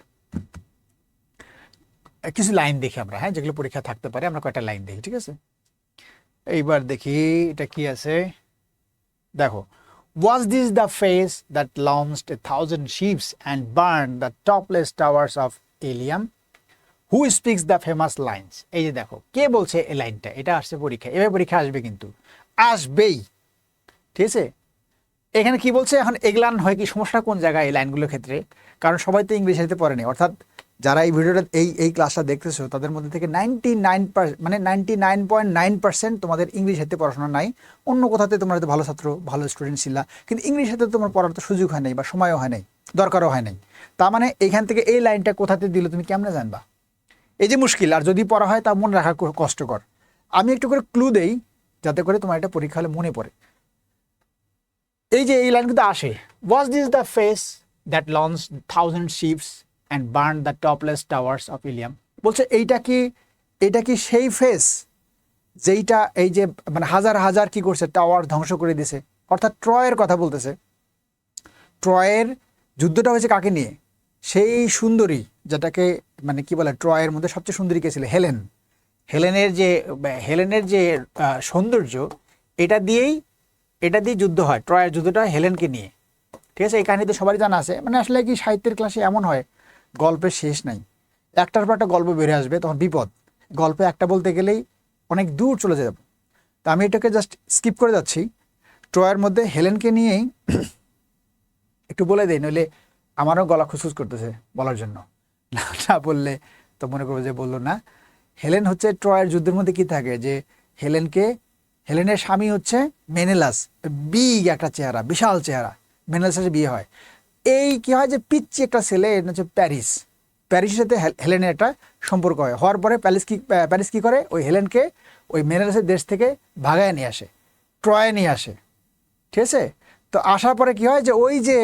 Speaker 1: কিছু লাইন দেখি আমরা, হ্যাঁ যেগুলো পরীক্ষা থাকতে পারে, আমরা কয়েকটা লাইন দেখি, ঠিক আছে। এইবার দেখি এটা কি আছে, দেখো, was this the face that launched 1,000 ships and burned the topless towers of Ilium? Who speaks the famous lines? এই যে দেখো, কে বলছে এই লাইনটা, এটা আসছে পরীক্ষা, এবার পরীক্ষা আসবে, কিন্তু আসবেই, ঠিক আছে। এখানে কি বলছে, এখন এগুলান হয় কি, সমস্যা কোন জায়গায় এই লাইনগুলোর ক্ষেত্রে, কারণ সবাই তো ইংলিশ সাহিত্যে পড়েনি, অর্থাৎ যারা এই ভিডিওটা এই ক্লাসটা দেখতেছো তাদের মধ্যে থেকে 99% মানে 99.9% তোমাদের ইংলিশ সাহিত্যে পড়াশোনা নাই। অন্য কোথাতে তোমরা হয়তো ভালো ছাত্র, ভালো স্টুডেন্ট ছিলা, কিন্তু ইংলিশ সাহিত্যে তোমার পড়ার তো সুযোগ হয় নাই, বা সময়ও হয় নাই, দরকারও হয় নাই। তার মানে এখান থেকে এই লাইনটা কোথাতে দিল তুমি কেমনে জানবা? এই যে মুশকিল, আর যদি পড়া হয় তা মনে রাখা কষ্টকর। আমি একটু করে ক্লু দেই যাতে করে তোমার এটা পরীক্ষা হলে মনে পড়ে। এই যে এই লাইন কিন্তু আসে, was this the face that launched 1,000 ships and burned the topless towers of Ilium? বলছে এইটা কি সেই ফেস যেইটা এই যে মানে হাজার হাজার কি করছে, টাওয়ার ধ্বংস করে দিছে, অর্থাৎ ট্রয়ের কথা বলতেছে। ট্রয়ের যুদ্ধটা হয়েছে কাকে নিয়ে? সেই সুন্দরী, যেটাকে মানে কি বলে, ট্রয়ের মধ্যে সবচেয়ে সুন্দরী কে ছিল? হেলেন। হেলেনের যে সৌন্দর্য, এটা দিয়ে যুদ্ধ হয়, ট্রয়ের যুদ্ধটা হয় হেলেনকে নিয়ে, ঠিক আছে। এই কাহিনী তো সবারই জানা আছে। মানে আসলে কি সাহিত্যের ক্লাসে এমন হয়, গল্পের শেষ নাই, একটার পর একটা গল্প বেড়ে আসবে, তখন বিপদ। গল্পে একটা বলতে গেলেই অনেক দূর চলে যাবে। তা আমি এটাকে জাস্ট স্কিপ করে যাচ্ছি। ট্রয়ের মধ্যে হেলেনকে নিয়েই একটু বলে দেই, নইলে আমারও গলা খুসখুস করতেছে বলার জন্য, না বললে তো মনে করবো যে বললো না। হেলেন হচ্ছে ট্রয়ের যুদ্ধের মধ্যে কি থাকে, যে হেলেনের স্বামী হচ্ছে মেনেলাস, বিগ একটা চেহারা, বিশাল চেহারা, মেনেলাসের বিয়ে হয়। এই কি হয় যে পিচ্চি একটা ছেলে, এটা হচ্ছে প্যারিসের সাথে হেলেনের একটা সম্পর্ক হয়। হওয়ার পরে প্যারিস কি করে, ওই হেলেনকে ওই মেনেলাসের দেশ থেকে ভাগায় নিয়ে আসে, ট্রয়ে নিয়ে আসে, ঠিক আছে। তো আসার পরে কি হয় যে ওই যে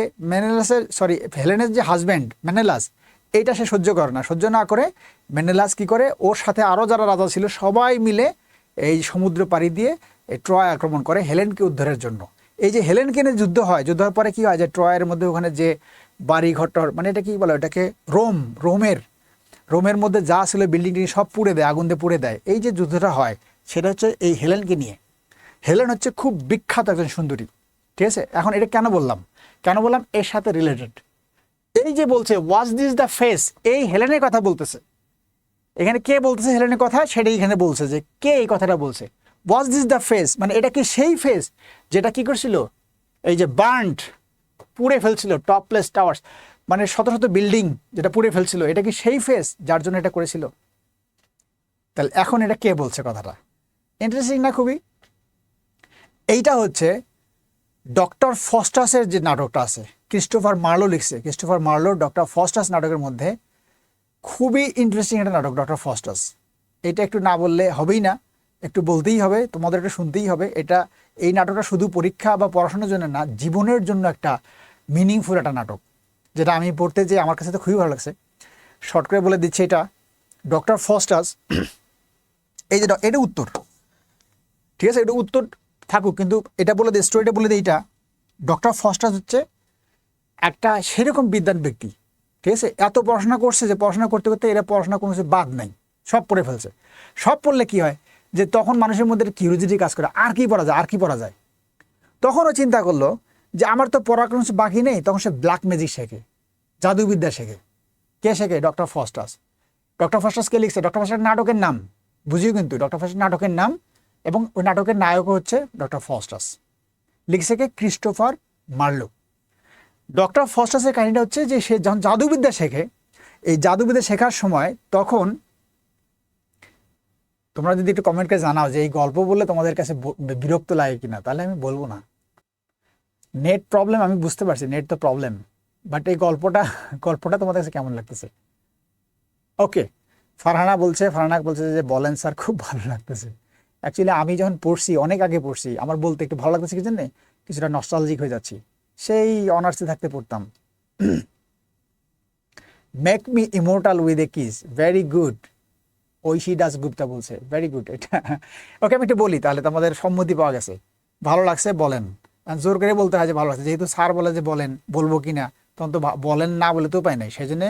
Speaker 1: হেলেনের যে হাজব্যান্ড মেনেলাস, এইটা সে সহ্য না করে মেনেলাস কি করে, ওর সাথে আরও যারা রাজা ছিল সবাই মিলে এই সমুদ্র পাড়ি দিয়ে এই ট্রয় আক্রমণ করে হেলেনকে উদ্ধারের জন্য। এই যে হেলেনকে নিয়ে যুদ্ধ হওয়ার পরে কি হয়, যে ট্রয়ের মধ্যে ওখানে যে বাড়ি ঘরটর, মানে এটা কি বলে, এটাকে রোমের মধ্যে যা ছিল বিল্ডিং সব পুড়ে দেয়, আগুন দিয়ে পুড়ে দেয়। এই যে যুদ্ধটা হয় সেটা হচ্ছে এই হেলেনকে নিয়ে। হেলেন হচ্ছে খুব বিখ্যাত একজন সুন্দরী, ঠিক আছে। এখন এটা কেন বললাম এর সাথে রিলেটেড। এই যে বলছে ওয়াজ দিস দ্য ফেস, এই হেলেনের কথা বলতেছে। এখানে কে বলতেছে হেলেনের কথা সেটাই এখানে বলছে, যে কে এই কথাটা বলছে। ওয়াজ দিস দ্য ফেস, মানে এটা কি সেই ফেস যেটা কি করছিল, এই যে বার্ন্ড, পুড়ে ফেলছিল টপলেস টাওয়ার্স, মানে শত শত বিল্ডিং যেটা পুড়ে ফেলছিল, এটা কি সেই ফেস যার জন্য এটা করেছিল? তাহলে এখন এটা কে বলছে কথাটা? ইন্টারেস্টিং না খুবই? এইটা হচ্ছে ডক্টর ফস্টাসের যে নাটকটা আছে, ক্রিস্টোফার মার্লো লিখছে, ক্রিস্টোফার মার্লোর ডক্টর ফস্টাস নাটকের মধ্যে খুবই ইন্টারেস্টিং একটা নাটক ডক্টর ফস্টাস। এটা একটু না বললে হবেই না, একটু বলতেই হবে, তোমাদের একটু শুনতেই হবে। এটা, এই নাটকটা শুধু পরীক্ষা বা পড়াশোনার জন্য না, জীবনের জন্য একটা মিনিংফুল একটা নাটক, যেটা আমি পড়তে যে আমার কাছে তো খুবই ভালো লাগছে। শর্ট করে বলে দিচ্ছি, এটা ডক্টর ফস্টাস, এই যে এটা উত্তর, ঠিক আছে, এটা উত্তর থাকুক, কিন্তু এটা বলে দিই, স্টোরিটা বলে দিই। এটা ডক্টর ফস্টাস হচ্ছে একটা সেরকম বিদ্বান ব্যক্তি, ঠিক আছে, এত পড়াশোনা করছে যে পড়াশোনা করতে করতে এরা পড়াশোনা কোনো কিছু বাদ নাই, সব পড়ে ফেলছে। সব পড়লে কি হয়, যে তখন মানুষের মধ্যে কিউরিওসিটি কাজ করে, আর কি পড়া যায়, আর কি পড়া যায়। তখনও চিন্তা করলো যে আমার তো পড়ার কোনো কিছু বাকি নেই, তখন সে ব্ল্যাক ম্যাজিক শেখে, জাদুবিদ্যা শেখে। কে শেখে? Doctor Faustus. ডক্টর ফস্টাস কে লিখছে? ডক্টর ফস্টাস নাটকের নাম, বুঝিও কিন্তু ডক্টর ফস্টাস নাটকের নাম, এবং ওই নাটকের নায়কও হচ্ছে ডক্টর ফস্টাস। লিখছে কে? Christopher Marlowe. ডক্টর ফস্টাসের কাহিনীটা হচ্ছে যে সে যখন জাদুবিদ্যা শেখে, এই জাদুবিদ্যা শেখার সময় তখন, তোমরা যদি একটু কমেন্ট করে জানাও যে এই গল্প বললে তোমাদের কাছে বিরক্ত লাগে কিনা, তাহলে আমি বলবো না। নেট প্রবলেম আমি বুঝতে পারছি, নেট তো প্রবলেম, বাট এই গল্পটা তোমাদের কাছে কেমন লাগতেছে? ওকে, ফারহানা বলছে যে বলেন স্যার, খুব ভালো লাগতেছে। অ্যাকচুয়ালি আমি যখন পড়ছি, অনেক আগে পড়ছি, আমার বলতে একটু ভালো লাগতেছে, কি জানে, কিছুটা নস্টালজিক হয়ে যাচ্ছি, সেই অনার্সে থাকতে পড়তাম। Make me immortal with a kiss, very good, Aishi Dasgupta বলছে, ভেরি গুড। এটা ওকে, আমি একটু বলি তাহলে, তোমাদের সম্মতি পাওয়া গেছে, ভালো লাগছে বলেন। জোর করে বলতে হয় যে ভালো লাগছে, যেহেতু স্যার বলে যে বলেন, বলবো কি না, তখন তো বলেন না বলে তো উপায় নাই, সেই জন্য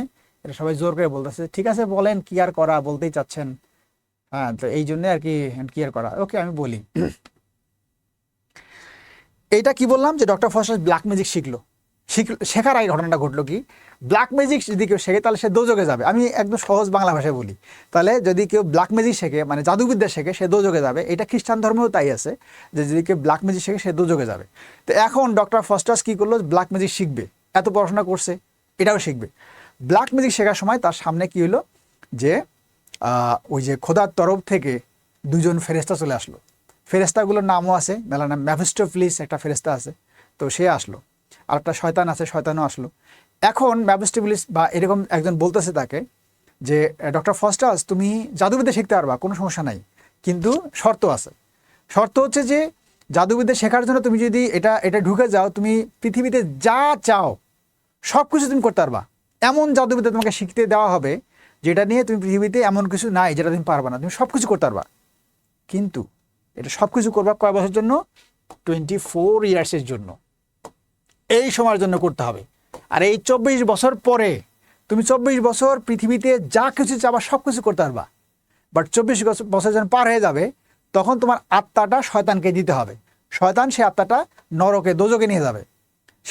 Speaker 1: এটা সবাই জোর করে বলতেছে, ঠিক আছে বলেন, কি আর করা, বলতেই চাচ্ছেন। হ্যাঁ, তো এই জন্য আর কি আর করা। ওকে, আমি বলি। এইটা কি বললাম, যে ডক্টর ফস্টাস ব্ল্যাক ম্যাজিক শেখার আগে ঘটনাটা ঘটলো কি, ব্ল্যাক ম্যাজিক যদি কেউ শেখে তাহলে সে দোজকে যাবে। আমি একদম সহজ বাংলা ভাষায় বলি, তাহলে যদি কেউ ব্ল্যাক ম্যাজিক শেখে, মানে জাদুবিদ্যা শেখে, সে দোজকে যাবে। এটা খ্রিস্টান ধর্মেও তাই আছে, যে যদি কেউ ব্ল্যাক ম্যাজিক শেখে সে দোজকে যাবে। তো এখন ডক্টর ফস্টাস কি করলো, ব্ল্যাক ম্যাজিক শিখবে, এত পড়াশোনা করছে, এটাও শিখবে। ব্ল্যাক ম্যাজিক শেখার সময় তার সামনে কি হলো, যে ওই যে খোদার তরফ থেকে দুজন ফেরেস্তা চলে আসলো। ফেরেস্তাগুলোর নামও আছে, মেলার নাম মেফিস্টোফেলিস, একটা ফেরেস্তা আছে, তো সে আসলো। আর একটা শয়তান আছে, শয়তানও আসলো। এখন মেফিস্টোফেলিস বা এরকম একজন বলতেছে তাকে যে ডক্টর ফস্টাস, তুমি জাদুবিদ্যা শিখতে পারবা, কোনো সমস্যা নাই, কিন্তু শর্ত আছে। শর্ত হচ্ছে যে জাদুবিদ্যা শেখার জন্য তুমি যদি এটা ঢুকে যাও, তুমি পৃথিবীতে যা চাও সব কিছু তুমি করতে পারবা। এমন জাদুবিদ্যা তোমাকে শিখতে দেওয়া হবে যেটা নিয়ে তুমি পৃথিবীতে এমন কিছু নাই যেটা তুমি পারবা না, তুমি সব কিছু করতে পারবা। কিন্তু এটা সব কিছু করবা কয় বছরের জন্য? 24 ইয়ার্সের জন্য, এই সময়ের জন্য করতে হবে। আর এই 24 বছর পরে তুমি 24 বছর পৃথিবীতে যা কিছু চাবা সব কিছু করতে পারবা। বাট 24 বছর যখন পার হয়ে যাবে, তখন তোমার আত্মাটা শয়তানকে দিতে হবে। শয়তান সে আত্মাটা নরকে, দোজকে নিয়ে যাবে।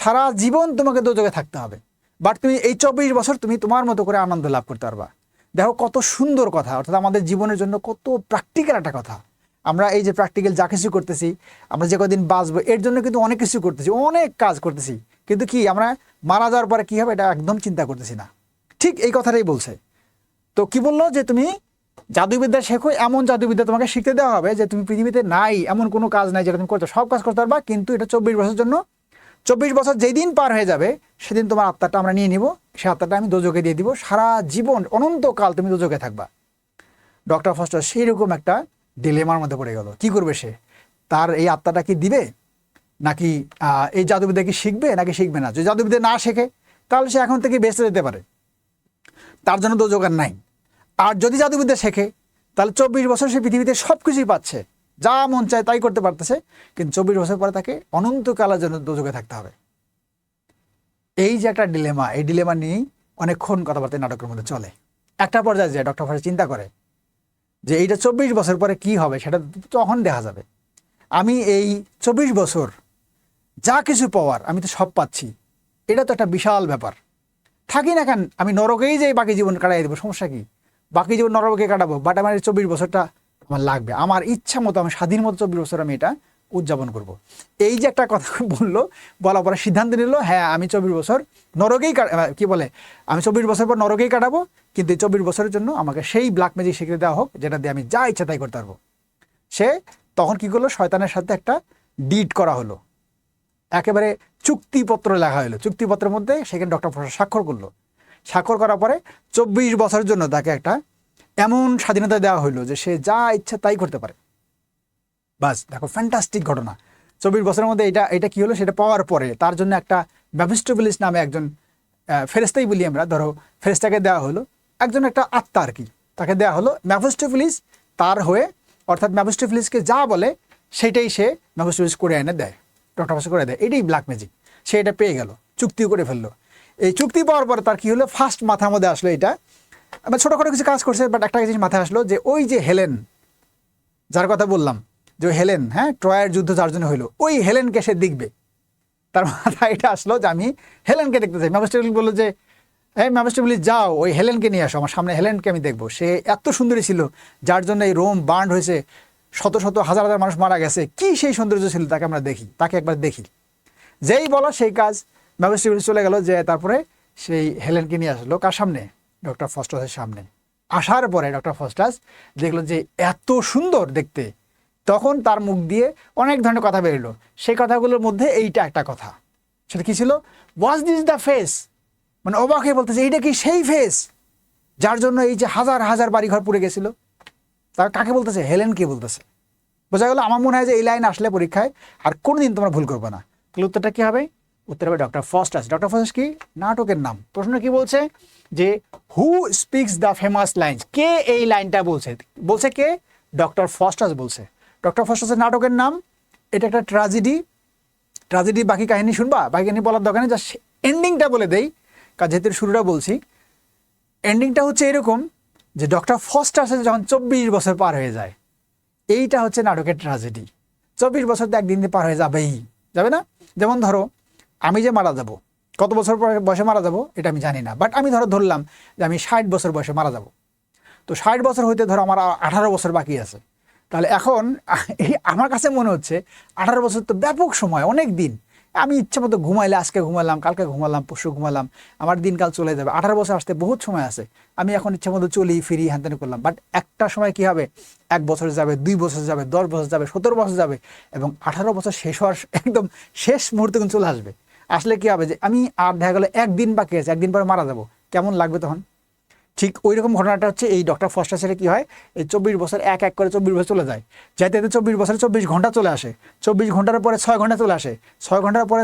Speaker 1: সারা জীবন তোমাকে দোজকে থাকতে হবে, বাট তুমি এই 24 বছর তুমি তোমার মতো করে আনন্দ লাভ করতে পারবা। দেখো কত সুন্দর কথা, অর্থাৎ আমাদের জীবনের জন্য কত প্র্যাকটিক্যাল একটা কথা। আমরা এই যে প্র্যাকটিক্যাল যা কিছু করতেছি, আমরা যে কদিন বাঁচবো এর জন্য কিন্তু অনেক কিছু করতেছি, অনেক কাজ করতেছি, কিন্তু কি আমরা মারা যাওয়ার পরে কি হবে এটা একদম চিন্তা করতেছি না। ঠিক এই কথাটাই বলছে। তো কি বললো, যে তুমি জাদুবিদ্যা শেখো, এমন জাদুবিদ্যা তোমাকে শিখতে দেওয়া হবে যে তুমি পৃথিবীতে নাই এমন কোনো কাজ নাই যেটা তুমি করতে, সব কাজ করতে পারবা, কিন্তু এটা 24 বছরের জন্য। 24 বছর যেই দিন পার হয়ে যাবে সেদিন তোমার আত্মাটা আমরা নিয়ে নিব, সে আত্মাটা আমি দোজকে দিয়ে দিব, সারা জীবন অনন্তকাল তুমি দোজকে থাকবা। ডক্টর ফস্টাস সেই রকম একটা ডিলেমার মধ্যে পড়ে গেল, কি করবে সে? তার এই আত্মাটা কি দিবে, নাকি এই জাদুবিদ্যা কি শিখবে, নাকি শিখবে না? যদি জাদুবিদ্যা না শেখে তাহলে সে এখন থেকে বেঁচে যেতে পারে, তার জন্য দোজক আর নাই। আর যদি জাদুবিদ্যা শেখে তাহলে 24 বছর সে পৃথিবীতে সব কিছুই পাচ্ছে, যা মন চায় তাই করতে পারতেছে, কিন্তু 24 বছর পরে তাকে অনন্তকালের জন্য দোজকে থাকতে হবে। এই যে একটা ডিলেমা, এই ডিলেমা নিয়েই অনেকক্ষণ কথাবার্তা নাটকের মধ্যে চলে। একটা পর্যায়ে যায় ডক্টর ফস্টাস চিন্তা করে যে এইটা 24 বছর পরে কি হবে সেটা তখন দেখা যাবে। আমি এই 24 বছর যা কিছু পাওয়ার আমি তো সব পাচ্ছি, এটা তো একটা বিশাল ব্যাপার। থাকি না কেন, আমি নরকেই যাই, বাকি জীবন কাটাই দেবো, সমস্যা কি? বাকি জীবন নরকে কাটাবো, বাট আমার এই 24 বছরটা আমার লাগবে, আমার ইচ্ছা মতো আমি স্বাধীন মতো 24 বছর আমি এটা উদযাপন করব। এই যে একটা কথা বললো, বলার পরে সিদ্ধান্ত নিল, হ্যাঁ আমি 24 বছর নরকেই কি বলে, আমি 24 বছর পর নরকেই কাটাবো, কিন্তু এই 24 বছরের জন্য আমাকে সেই ব্ল্যাক ম্যাজিক শিখিয়ে দেওয়া হোক, যেটা দিয়ে আমি যা ইচ্ছা তাই করতে পারবো। সে তখন কি করলো, শয়তানের সাথে একটা ডিড করা হলো, একেবারে চুক্তিপত্র লেখা হলো। চুক্তিপত্রের মধ্যে সেখানে ডক্টর ফস্টার স্বাক্ষর করলো। স্বাক্ষর করার পরে 24 বছরের জন্য তাকে একটা এমন স্বাধীনতা দেওয়া হলো যে সে যা ইচ্ছা তাই করতে পারে। বাস দেখো, ফ্যান্টাস্টিক ঘটনা। 24 বছরের মধ্যে এটা কি হলো, সেটা পাওয়ার পরে তার জন্য একটা মেফিস্টোফেলিস নামে একজন ফেরেস্তাই বলি আমরা, ধরো ফেরেস্তাকে দেওয়া হলো, একজন একটা আত্মা আর কি, তাকে দেওয়া হলো মেফিস্টোফেলিস তার হয়ে, অর্থাৎ মেফিস্টোফেলিসকে যা বলে সেটাই সে মেফিস্টোফেলিস করে এনে দেয়, ডক্টর ফস্টার করে দেয়। এটাই ব্ল্যাক ম্যাজিক। সে এটা পেয়ে গেল, চুক্তিও করে ফেললো। এই চুক্তি পাওয়ার পরে তার কি হলো, ফার্স্ট মাথার মধ্যে আসলো এটা, আবার ছোটোখাটো কিছু কাজ করছে, বাট একটা জিনিস মাথায় আসলো যে ওই যে হেলেন যার কথা বললাম, যে হেলেন, হ্যাঁ ট্রয়ের যুদ্ধ যার জন্য হইলো, ওই হেলেনকে সে দেখবে। তার মাথায় এটা আসলো যে আমি হেলেনকে দেখতে চাই। মেফিস্টোফেলিস বললো যে হ্যাঁ মেফিস্টোফেলিস যাও ওই হেলেনকে নিয়ে আসো, আমার সামনে হেলেনকে আমি দেখবো। সে এত সুন্দরী ছিল যার জন্য এই রোম বার্ন হয়েছে, শত শত হাজার হাজার মানুষ মারা গেছে। কি সেই সৌন্দর্য ছিল, তাকে আমরা দেখি, তাকে একবার দেখি। যেই বলো সেই কাজ, মেফিস্টোফেলিস চলে গেল, যে তারপরে সেই হেলেনকে নিয়ে আসলো কার সামনে, ডক্টর ফস্টাসের সামনে। আসার পরে ডক্টর ফস্টাস দেখলো যে এত সুন্দর দেখতে, তখন তার মুখ দিয়ে অনেক ধরনের কথা বেরোলো। সেই কথাগুলোর মধ্যে এইটা একটা কথা, সেটা কি ছিল, ওয়াজ দিস দ্য ফেস, মানে অবাক হয়ে বলতেছে এইটা কি সেই ফেস যার জন্য এই যে হাজার হাজার বাড়িঘর পুড়ে গেছিল। তার কাকে বলতেছে, হেলেনকে বলতেছে। বোঝা গেল। আমার মনে হয় যে এই লাইন আসলে পরীক্ষায় আর কোনোদিন তোমরা ভুল করবে না। তাহলে উত্তরটা কি হবে, উত্তর হবে ডক্টর ফস্টাস। ডক্টর ফস্টাস কি নাটকের নাম। প্রশ্ন কি বলছে যে who speaks the famous line, কে এই লাইনটা বলছে, বলছে কে, ডক্টর ফস্টাস বলছে। ডক্টর ফস্টাসের নাটকের নাম, এটা একটা ট্র্যাজেডি। ট্র্যাজেডি বাকি কাহিনী শুনবা, বাকি কাহিনী বলার দরকার নেই, জাস্ট এন্ডিংটা বলে দেই, কারণ যেহেতু শুরুটা বলছি। এন্ডিংটা হচ্ছে এরকম যে ডক্টর ফস্টাসের যখন 24 বছর পার হয়ে যায়, এইটা হচ্ছে নাটকের ট্র্যাজেডি। 24 বছর তো একদিন পার হয়ে যাবেই, যাবে না? যেমন ধরো আমি যে মারা যাব, কত বছর বয়সে মারা যাব এটা আমি জানি না, বাট আমি ধরলাম যে আমি 60 বছর বয়সে মারা যাব। তো 60 বছর হইতে ধরো আমার 18 বছর বাকি আছে। তাহলে এখন এই আমার কাছে মনে হচ্ছে 18 বছর তো ব্যাপক সময়, অনেক দিন। আমি ইচ্ছা মতো ঘুমাইলে, আজকে ঘুমালাম, কালকে ঘুমালাম, পরশু ঘুমালাম, আমার দিনকাল চলে যাবে। 18 বছর আসতে বহুত সময় আছে। আমি এখন ইচ্ছা মতো চলি ফিরি হ্যান করলাম, বাট একটা সময় কি হবে, 1 বছর যাবে, 2 বছর যাবে, 10 বছর যাবে, 17 বছর যাবে, এবং 18 বছর শেষ হওয়ার একদম শেষ মুহূর্তে কিন্তু চলে আসবে। আসলে কি হবে যে আমি আর দেখা গেলো একদিন বাকি আছে, একদিন পরে মারা যাব, কেমন লাগবে তখন? ঠিক ওই রকম ঘটনাটা হচ্ছে এই ডক্টর ফস্টাসের কি হয়, এই 24 বছর এক এক করে 24 বছর চলে যায়, যাইতে 24 বছরে 24 ঘন্টা চলে আসে, 24 ঘন্টার পরে 6 ঘন্টা চলে আসে, 6 ঘন্টার পরে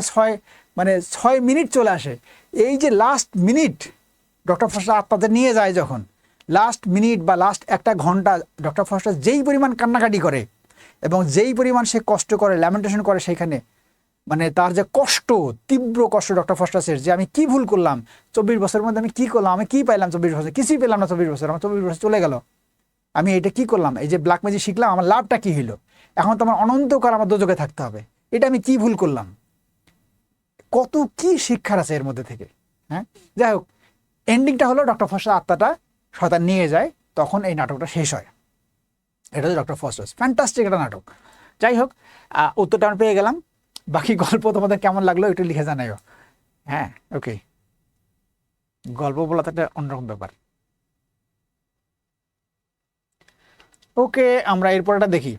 Speaker 1: 6 মিনিট চলে আসে। এই যে লাস্ট মিনিট ডক্টর ফস্টাস আত্মাতে নিয়ে যায়, যখন লাস্ট মিনিট বা লাস্ট একটা ঘন্টা ডক্টর ফস্টাস যেই পরিমাণ কান্নাকাটি করে এবং যেই পরিমাণ সে কষ্ট করে, ল্যামেন্টেশন করে, সেইখানে মানে তার যে কষ্ট, তীব্র কষ্ট ডক্টর ফস্টাসের, যে আমি কি ভুল করলাম 24 বছরের মধ্যে, আমি কি করলাম, আমি কি পাইলাম 24 বছর, কিছুই পেলাম না 24 বছর, আমার 24 বছর চলে গেল, আমি এটা কি করলাম, এই যে ব্ল্যাক ম্যাজিক শিখলাম, আমার লাভটা কি হইলো, এখন তো আমার অনন্তকাল আমার দোজখে থাকতে হবে, এটা আমি কি ভুল করলাম, কত কি শিক্ষার আছে এর মধ্যে থেকে। হ্যাঁ, যাই হোক, এন্ডিংটা হলো ডক্টর ফস্টাস আত্মাটা শয়তান নিয়ে যায়, তখন এই নাটকটা শেষ হয়। এটা হচ্ছে ডক্টর ফস্টাস, ফ্যান্টাস্টিক একটা নাটক। যাই হোক, উত্তরটা আমরা পেয়ে গেলাম। বাকি গল্প তোমাদের কেমন লাগলো একটু লিখে জানাইও। হ্যাঁ, ওকে, গল্প বলা তো একটা অন্যরকম ব্যাপার। ওকে, আমরা এরপর এটা দেখি।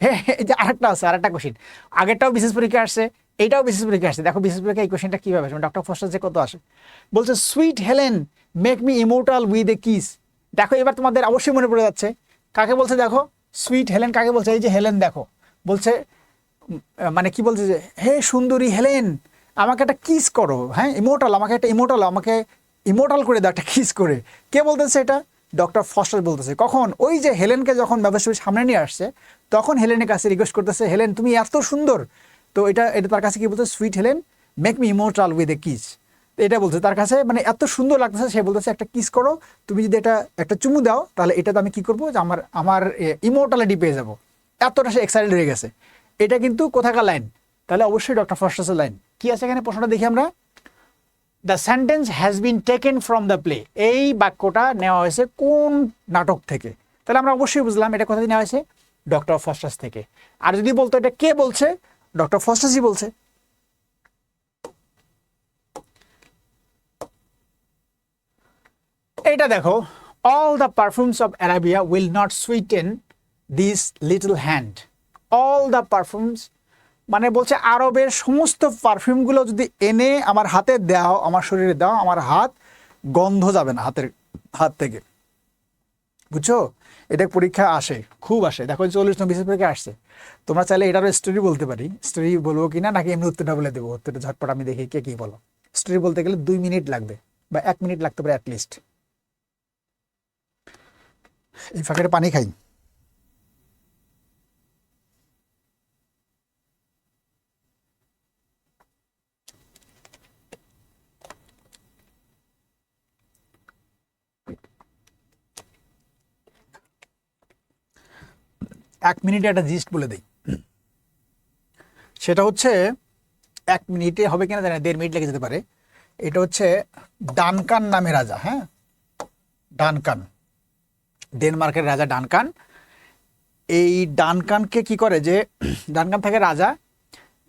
Speaker 1: হ্যাঁ, এই যে আরেকটা আছে, আরেকটা কোশ্চিন, আগেরটাও বিশেষ পরীক্ষা আসছে, এইটাও বিশেষ পরীক্ষা আসছে। দেখো বিশেষ পরীক্ষা এই কোশ্চিনটা কিভাবে আসে, ডক্টর ফস্টাস যে কত আসে, বলছে sweet Helen make me immortal with a kiss. দেখো এবার তোমাদের অবশ্যই মনে পড়ে যাচ্ছে কাকে বলছে, দেখো সুইট হেলেন কাকে বলছে, এই যে হেলেন দেখো বলছে, মানে কি বলছে যে হে সুন্দরী হেলেন আমাকে একটা কিস করো, হ্যাঁ ইমোর্টাল, আমাকে একটা ইমোর্টাল, আমাকে ইমোর্টাল করে দাও একটা কিস করে। কে বলতেছে এটা, ডক্টর ফস্টাস বলতেছে। কখন, ওই যে হেলেনকে যখন মেফিস্টোফেলিস সামনে নিয়ে আসছে, তখন হেলেনের কাছে রিকোয়েস্ট করতেছে, হেলেন তুমি এত সুন্দর, তো এটা তার কাছে কি বলছে, sweet Helen make me immortal with a kiss. এটা বলছে তার কাছে, মানে এত সুন্দর লাগতেছে, সে বলতেছে একটা কিস করো, তুমি যদি এটা একটা চুমু দাও তাহলে এটা তো আমি কি করবো, যে আমার ইমোর্টালিটি পেয়ে যাবো। এতটা সে এক্সাইটেড হয়ে গেছে। এটা কিন্তু কোথাকার লাইন, তাহলে অবশ্যই ডক্টর ফস্টাসের লাইন। কি আছে এখানে, প্রশ্নটা দেখি আমরা। The sentence has been taken from the play, এই বাক্যটা নেওয়া হয়েছে কোন নাটক থেকে? তাহলে আমরা অবশ্যই বুঝলাম এটা কোথা থেকে নেওয়া হয়েছে, ডক্টর ফস্টাস থেকে। আর যদি বলতো এটা কে বলছে, ডক্টর ফস্টাসই বলছে। এইটা দেখো, all the perfumes of Arabia will not sweeten this little hand. all the perfumes মানে বলছে আরবের সমস্ত পারফিউমগুলো যদি এনে আমার হাতে দাও, আমার শরীরে দাও, আমার হাত গন্ধ যাবে না হাত থেকে। বুঝছো? এটা পরীক্ষা আসে, খুব আসে। দেখো 40 নম্বর পরীক্ষা আসছে। তোমরা চাইলে এটারও স্টোরি বলতে পারি, স্টোরি বলবো কিনা নাকি এমনি উত্তরটা বলে দেবো? উত্তরটা ঝটপট আমি দেখি কে কি বলো। স্টোরি বলতে গেলে 2 মিনিট লাগবে বা 1 মিনিট লাগতে পারে অ্যাটলিস্ট। এই ফাঁকে পানি খাই। এক মিনিটে একটা জিস্ট বলে দিই, সেটা হচ্ছে 1 মিনিটে হবে কিনা জানি না, 1.5 মিনিট লেগে যেতে পারে। এটা হচ্ছে ডানকান নামে রাজা, হ্যাঁ ডানকান, ডেনমার্কের রাজা ডানকান। এই ডানকানকে কি করে যে ডানকান থাকে রাজা,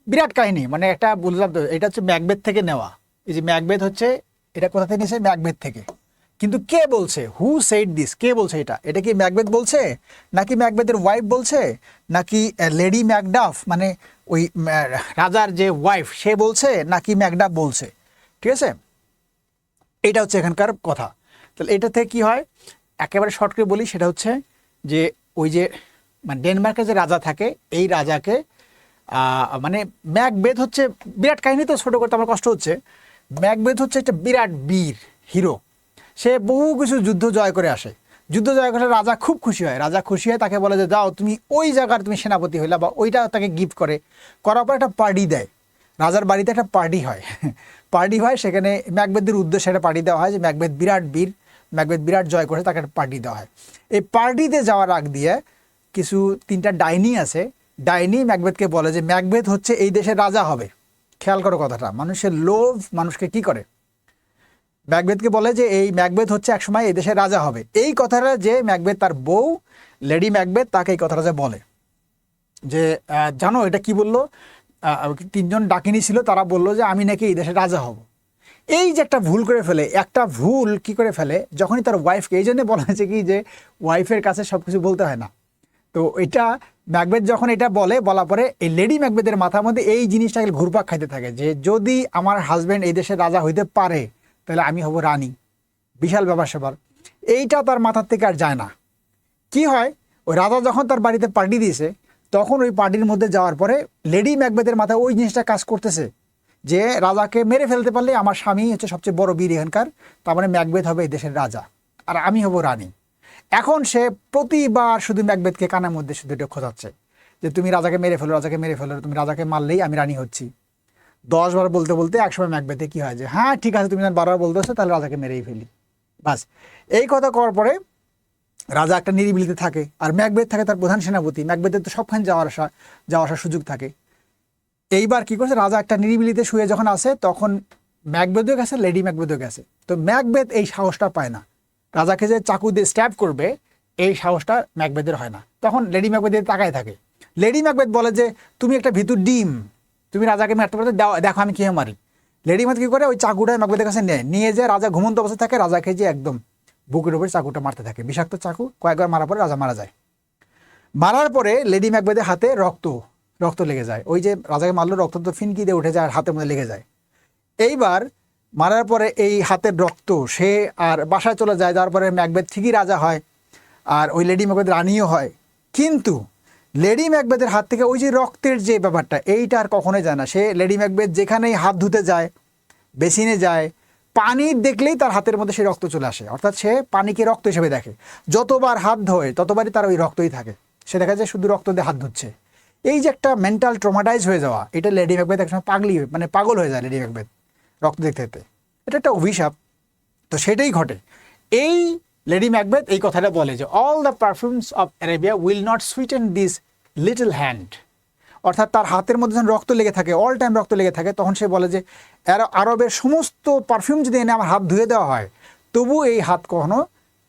Speaker 1: বিরাট কাহিনী, মানে একটা বললাম তো এটা হচ্ছে ম্যাকবেথ থেকে নেওয়া। এই যে ম্যাকবেথ হচ্ছে, এটা কোথা থেকে নিয়েছে? ম্যাকবেথ থেকে। কিন্তু কে বলছে, হু সেড দিস, কে বলছে এটা? এটা কি ম্যাকবেথ বলছে, নাকি ম্যাকবেথের ওয়াইফ বলছে, নাকি লেডি ম্যাকডাফ মানে ওই রাজার যে ওয়াইফ সে বলছে, নাকি ম্যাকডাফ বলছে? ঠিক আছে, এটা হচ্ছে এখানকার কথা। তাহলে এটা থেকে কি হয়, একেবারে শর্ট করে বলি, সেটা হচ্ছে যে ওই যে মানে ডেনমার্কের যে রাজা থাকে, এই রাজাকে মানে ম্যাকবেথ হচ্ছে বিরাট কাহিনী, তো ছোটো করতে আমার কষ্ট হচ্ছে। ম্যাকবেথ হচ্ছে একটা বিরাট বীর হিরো, সে বহু কিছু যুদ্ধ জয় করে আসে। যুদ্ধ জয় করে রাজা খুব খুশি হয়। রাজা খুশি হয়, তাকে বলে যে যাও তুমি ওই জায়গার তুমি সেনাপতি হইলা, বা ওইটা তাকে গিফট করে। করার পর একটা পার্টি দেয়, রাজার বাড়িতে একটা পার্টি হয়। পার্টি হয়, সেখানে ম্যাকবেথের উদ্দেশ্যে একটা পার্টি দেওয়া হয় যে ম্যাকবেথ বিরাট বীর, ম্যাকবেথ বিরাট জয় করে, তাকে একটা পার্টি দেওয়া হয়। এই পার্টিতে যাওয়ার আগ দিয়ে কিছু 3টা ডাইনি আছে, ডাইনি ম্যাকবেথকে বলে যে ম্যাকবেথ হচ্ছে এই দেশের রাজা হবে। খেয়াল করো কথাটা, মানুষের লোভ মানুষকে কি করে। ম্যাকবেথকে বলে যে এই ম্যাকবেথ হচ্ছে একসময় এই দেশের রাজা হবে। এই কথাটা যে ম্যাকবেথ তার বউ লেডি ম্যাকবেথ তাকে এই কথাটা যে বলে যে জানো এটা কি বললো, 3জন ডাকিনী ছিল, তারা বললো যে আমি নাকি এই দেশের রাজা হব। এই যে একটা ভুল করে ফেলে, একটা ভুল কি করে ফেলে, যখনই তার ওয়াইফকে, এই জন্য বলা হয়েছে কি যে ওয়াইফের কাছে সব কিছু বলতে হয় না। তো এটা ম্যাকবেথ যখন এটা বলার পরে এই লেডি ম্যাকবেথের মাথার মধ্যে এই জিনিসটা ঘুরপাক খাইতে থাকে যে যদি আমার হাজব্যান্ড এই দেশের রাজা হইতে পারে তাহলে আমি হব রানী, বিশাল ব্যাপার স্যাপার। এইটা তার মাথার থেকে আর যায় না। কি হয়, ওই রাজা যখন তার বাড়িতে পার্টি দিয়েছে, তখন ওই পার্টির মধ্যে যাওয়ার পরে লেডি ম্যাকবেথের মাথায় ওই জিনিসটা কাজ করতেছে যে রাজাকে মেরে ফেলতে পারলে আমার স্বামী হচ্ছে সবচেয়ে বড় বীর এখানকার, তার মানে ম্যাকবেথ হবে এই দেশের রাজা আর আমি হব রানী। এখন সে প্রতিবার শুধু ম্যাকবেথকে কানের মধ্যে শুধু এটা খোঁজাচ্ছে যে তুমি রাজাকে মেরে ফেলো, রাজাকে মেরে ফেলো, তুমি রাজাকে মারলেই আমি রানী হচ্ছি। 10 বার বলতে বলতে একসময় ম্যাকবেথে কি হয় যে হ্যাঁ ঠিক আছে তুমি যখন 12 বার বলতেছো তাহলে রাজাকে মেরেই ফেলি। বাস এই কথা করার পরে রাজা একটা নিরিবিলিতে থাকে, আর ম্যাকবেথ থাকে তার প্রধান সেনাপতি। ম্যাকবেথের তো সবখানে যাওয়া আসার সুযোগ থাকে। এইবার কি করছে, রাজা একটা নিরিবিলিতে শুয়ে যখন আসে, তখন ম্যাকবেথও গেছে, লেডি ম্যাকবেথও গেছে। তো ম্যাকবেথ এই সাহসটা পায় না, রাজাকে যে চাকু দিয়ে স্ট্যাব করবে এই সাহসটা ম্যাকবেথের হয় না। তখন লেডি ম্যাকবেথের তাকায় থাকে। লেডি ম্যাকবেথ বলে যে তুমি একটা ভিতর ডিম, তুমি রাজাকে মারতে পারতে, দেখো আমি কিভাবে মারি। লেডি ম্যাকবেথ কি করে, ওই চাকুটা ম্যাকবেথের কাছে নিয়ে যায়, রাজা ঘুমন্ত অবস্থায় থাকে, রাজাকে যে একদম বুকের উপরে চাকুটা মারতে থাকে, বিষাক্ত চাকু। কয়েকবার মারার পরে রাজা মারা যায়। মারার পরে লেডি ম্যাকবেথের হাতে রক্ত লেগে যায়। ওই যে রাজাকে মারলো, রক্ত তো ফিনকি দিয়ে উঠে যায় আর হাতের মধ্যে লেগে যায়। এইবার মারার পরে এই হাতের রক্ত সে আর বাসায় চলে যায়। যাওয়ার পরে ম্যাকবেথ ঠিকই রাজা হয় আর ওই লেডি ম্যাকবেথ রানীও হয়। কিন্তু লেডি ম্যাকবেথের হাত থেকে ওই যে রক্তের যে ব্যাপারটা, এইটা আর কখনোই যায় না। সে লেডি ম্যাকবেথ যেখানেই হাত ধুতে যায়, বেসিনে যায়, পানি দেখলেই তার হাতের মধ্যে সেই রক্ত চলে আসে। অর্থাৎ সে পানিকে রক্ত হিসেবে দেখে। যতবার হাত ধোয় ততবারই তার ওই রক্তই থাকে। সে দেখা যায় শুধু রক্ত দিয়ে হাত ধুচ্ছে। এই যে একটা মেন্টাল ট্রমাটাইজ হয়ে যাওয়া, এটা লেডি ম্যাকবেথ একসময় পাগল হয়ে যায় লেডি ম্যাকবেথ রক্ত দেখতে দেখতে। এটা একটা অভিশাপ। তো সেটাই ঘটে। এই লেডি ম্যাকবেথ এই কথাটা বলে যে all the perfumes of অ্যারেবিয়া will not sweeten this little hand. অর্থাৎ তার হাতের মধ্যে যখন রক্ত লেগে থাকে, অল টাইম রক্ত লেগে থাকে, তখন সে বলে যে আরবের সমস্ত পারফিউম যদি এনে আমার হাত ধুয়ে দেওয়া হয় তবু এই হাত কখনো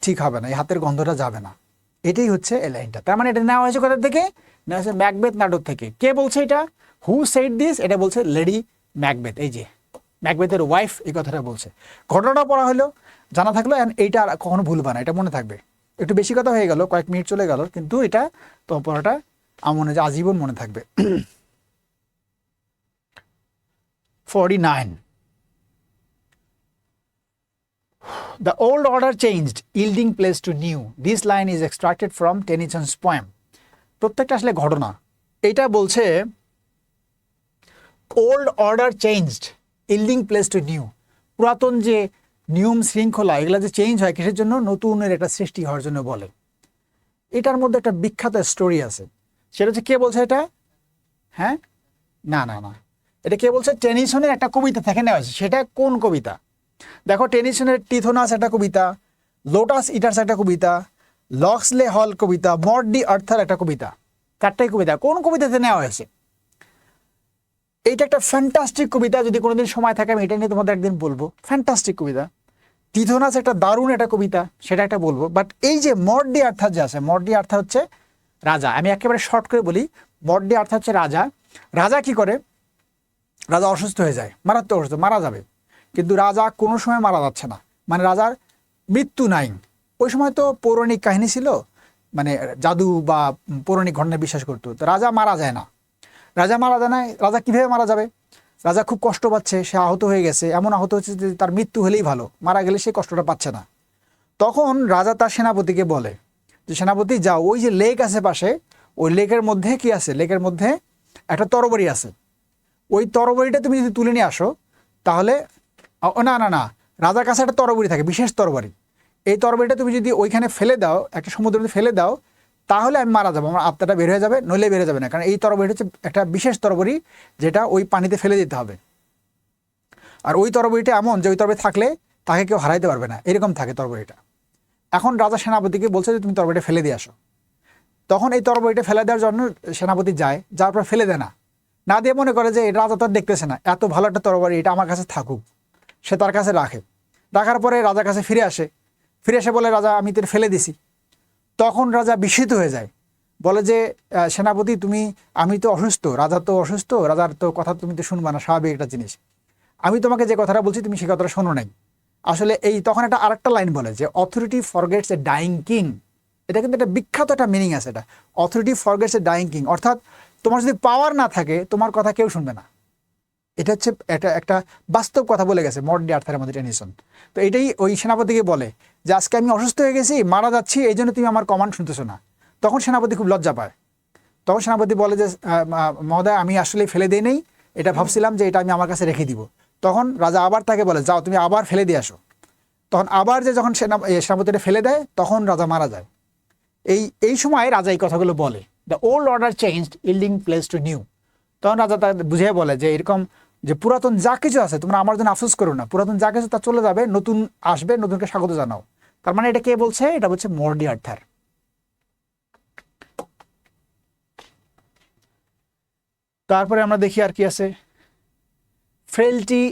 Speaker 1: ঠিক হবে না, এই হাতের গন্ধটা যাবে না। এটাই হচ্ছে এই লাইনটা। তার মানে এটা নেওয়া হয়েছে কোথা থেকে? নেওয়া হয়েছে ম্যাকবেথ নাটক থেকে। কে বলছে এটা? Who said this? এটা বলছে লেডি ম্যাকবেথ। এই যে ম্যাকবেথের ওয়াইফ এই কথাটা বলছে। ঘটনাটা পড়া হলো, জানা থাকলো, এইটা আর কখনো ভুলবা না, এটা মনে থাকবে। একটু বেশি কথা হয়ে গেল, কয়েক মিনিট চলে গেল, কিন্তু এটা তো পড়াটা আমার মনে হয় আজীবন মনে থাকবে। 49. The old order changed, yielding place to new. This line is extracted from Tennyson's poem. প্রত্যেকটা আসলে ঘটনা। এটা বলছে old order changed, yielding place to new. পুরাতন যে নিয়ম শৃঙ্খলা এগুলো যে চেঞ্জ হয় কিসের জন্য? নতুনের একটা সৃষ্টি হওয়ার জন্য বলে। এটার মধ্যে একটা বিখ্যাত স্টোরি আছে, সেটা হচ্ছে কে বলছে এটা? হ্যাঁ, না না না, এটা কে বলছে? টেনিসনের একটা কবিতা থেকে নেওয়া হয়েছে। সেটা কোন কবিতা? দেখো, টেনিসনের টিথোনাস একটা কবিতা, লোটাস ইটার্স একটা কবিতা, লক্সলে হল কবিতা, মড ডি আর্থার একটা কবিতা, চারটাই কবিতা। কোন কবিতাতে নেওয়া হয়েছে? এইটা একটা ফ্যান্টাস্টিক কবিতা, যদি কোনোদিন সময় থাকে আমি এটা নিয়ে তোমাদের একদিন বলবো। ফ্যান্টাস্টিক কবিতা। টিথোনাস একটা দারুণ একটা কবিতা, সেটা একটা বলবো। বাট এই যে মড ডি আর্থার যে আছে, মড ডি আর্থার হচ্ছে রাজা। আমি একেবারে শর্ট করে বলি, মড ডি আর্থার হচ্ছে রাজা। রাজা কি করে? রাজা অসুস্থ হয়ে যায়, মারাত্মক অসুস্থ, মারা যাবে, কিন্তু রাজা কোনো সময় মারা যাচ্ছে না, মানে রাজার মৃত্যু নাই। ওই সময় তো পৌরাণিক কাহিনী ছিল, মানে জাদু বা পৌরাণিক ঘটনায় বিশ্বাস করতো। তো রাজা মারা যায় না, রাজা মারা যায় না। রাজা কীভাবে মারা যাবে? রাজা খুব কষ্ট পাচ্ছে, সে আহত হয়ে গেছে, এমন আহত হচ্ছে যে তার মৃত্যু হলেই ভালো, মারা গেলে সে কষ্টটা পাচ্ছে না। তখন রাজা তার সেনাপতিকে বলে যে, সেনাপতি যাও, ওই যে লেক আছে পাশে, ওই লেকের মধ্যে কি আছে? লেকের মধ্যে একটা তরবারি আছে, ওই তরবারিটা তুমি যদি তুলে নিয়ে আসো তাহলে, না না না, রাজার কাছে একটা তরবারি থাকে, বিশেষ তরবারি। এই তরবারিটা তুমি যদি ওইখানে ফেলে দাও, একটা সমুদ্রের মধ্যে ফেলে দাও, তাহলে আমি মারা যাবো, আমার আত্মাটা বের হয়ে যাবে, নইলে বের হয়ে যাবে না। কারণ এই তরবারিটা হচ্ছে একটা বিশেষ তরবারি, যেটা ওই পানিতে ফেলে দিতে হবে। আর ওই তরবারিটা এমন যে ওই তরবারি থাকলে তাকে কেউ হারাইতে পারবে না, এরকম থাকে তরবারিটা। এখন রাজা সেনাপতিকে বলছে যে তুমি তরবারিটা ফেলে দিয়ে আসো। তখন এই তরবারিটা ফেলে দেওয়ার জন্য সেনাপতি যায়, যাওয়ার পর ফেলে দেয় না, না দিয়ে মনে করে যে রাজা তো দেখতেছে না, এত ভালো একটা তরবারি, এটা আমার কাছে থাকুক। সে তার কাছে রাখে। রাখার পরে রাজার কাছে ফিরে আসে, বলে, রাজা আমি তো ফেলে দিছি। তখন রাজা বিস্মিত হয়ে যায়, বলে যে সেনাপতি তুমি, আমি তো অসুস্থ, রাজা তো অসুস্থ, রাজার তো কথা তুমি তো শুনবা না, স্বাভাবিক একটা জিনিস। আমি তোমাকে যে কথাটা বলছি তুমি সে কথাটা শোনো নাই। আসলে এই তখন একটা আরেকটা লাইন বলে যে অথরিটি ফরগেটস এ ডাইং কিং। এটা কিন্তু একটা বিখ্যাত একটা মিনিং আছে, এটা অথরিটি ফরগেটস এ ডাইং কিং। অর্থাৎ তোমার যদি পাওয়ার না থাকে তোমার কথা কেউ শুনবে না। এটা হচ্ছে একটা বাস্তব কথা বলে গেছে মড ডি আর্থারের মধ্যে টেনিসন। তো এটাই ওই সেনাপতিকে বলে যে আজকে আমি অসুস্থ হয়ে গেছি, মারা যাচ্ছি, এই জন্য তুমি আমার কমান্ড শুনতেছো না। তখন সেনাপতি খুব লজ্জা পায়। তখন সেনাপতি বলে যে মহোদয় আমি আসলে ফেলে দিই নেই, এটা ভাবছিলাম যে এটা আমি আমার কাছে রেখে দিব। তখন রাজা আবার তাকে বলে যাও তুমি আবার ফেলে দিয়ে আসো। তখন আবার যে যখন সেনাপতিটা ফেলে দেয় তখন রাজা মারা যায়। এই সময় রাজা এই কথাগুলো বলে, the old order changed, yielding place to new. তখন রাজা তাকে বুঝিয়ে বলে যে এরকম যে পুরাতন যা কিছু আছে তোমরা আমার জন্য আফসোস করো না, পুরাতন যা কিছু তা চলে যাবে, নতুন আসবে, নতুনকে স্বাগত জানাও। তার মানে এটা কে বলছে? এটা বলছে মড ডি আর্থার। তারপরে আমরা দেখি আর কি আছে। ফ্রেইলটি,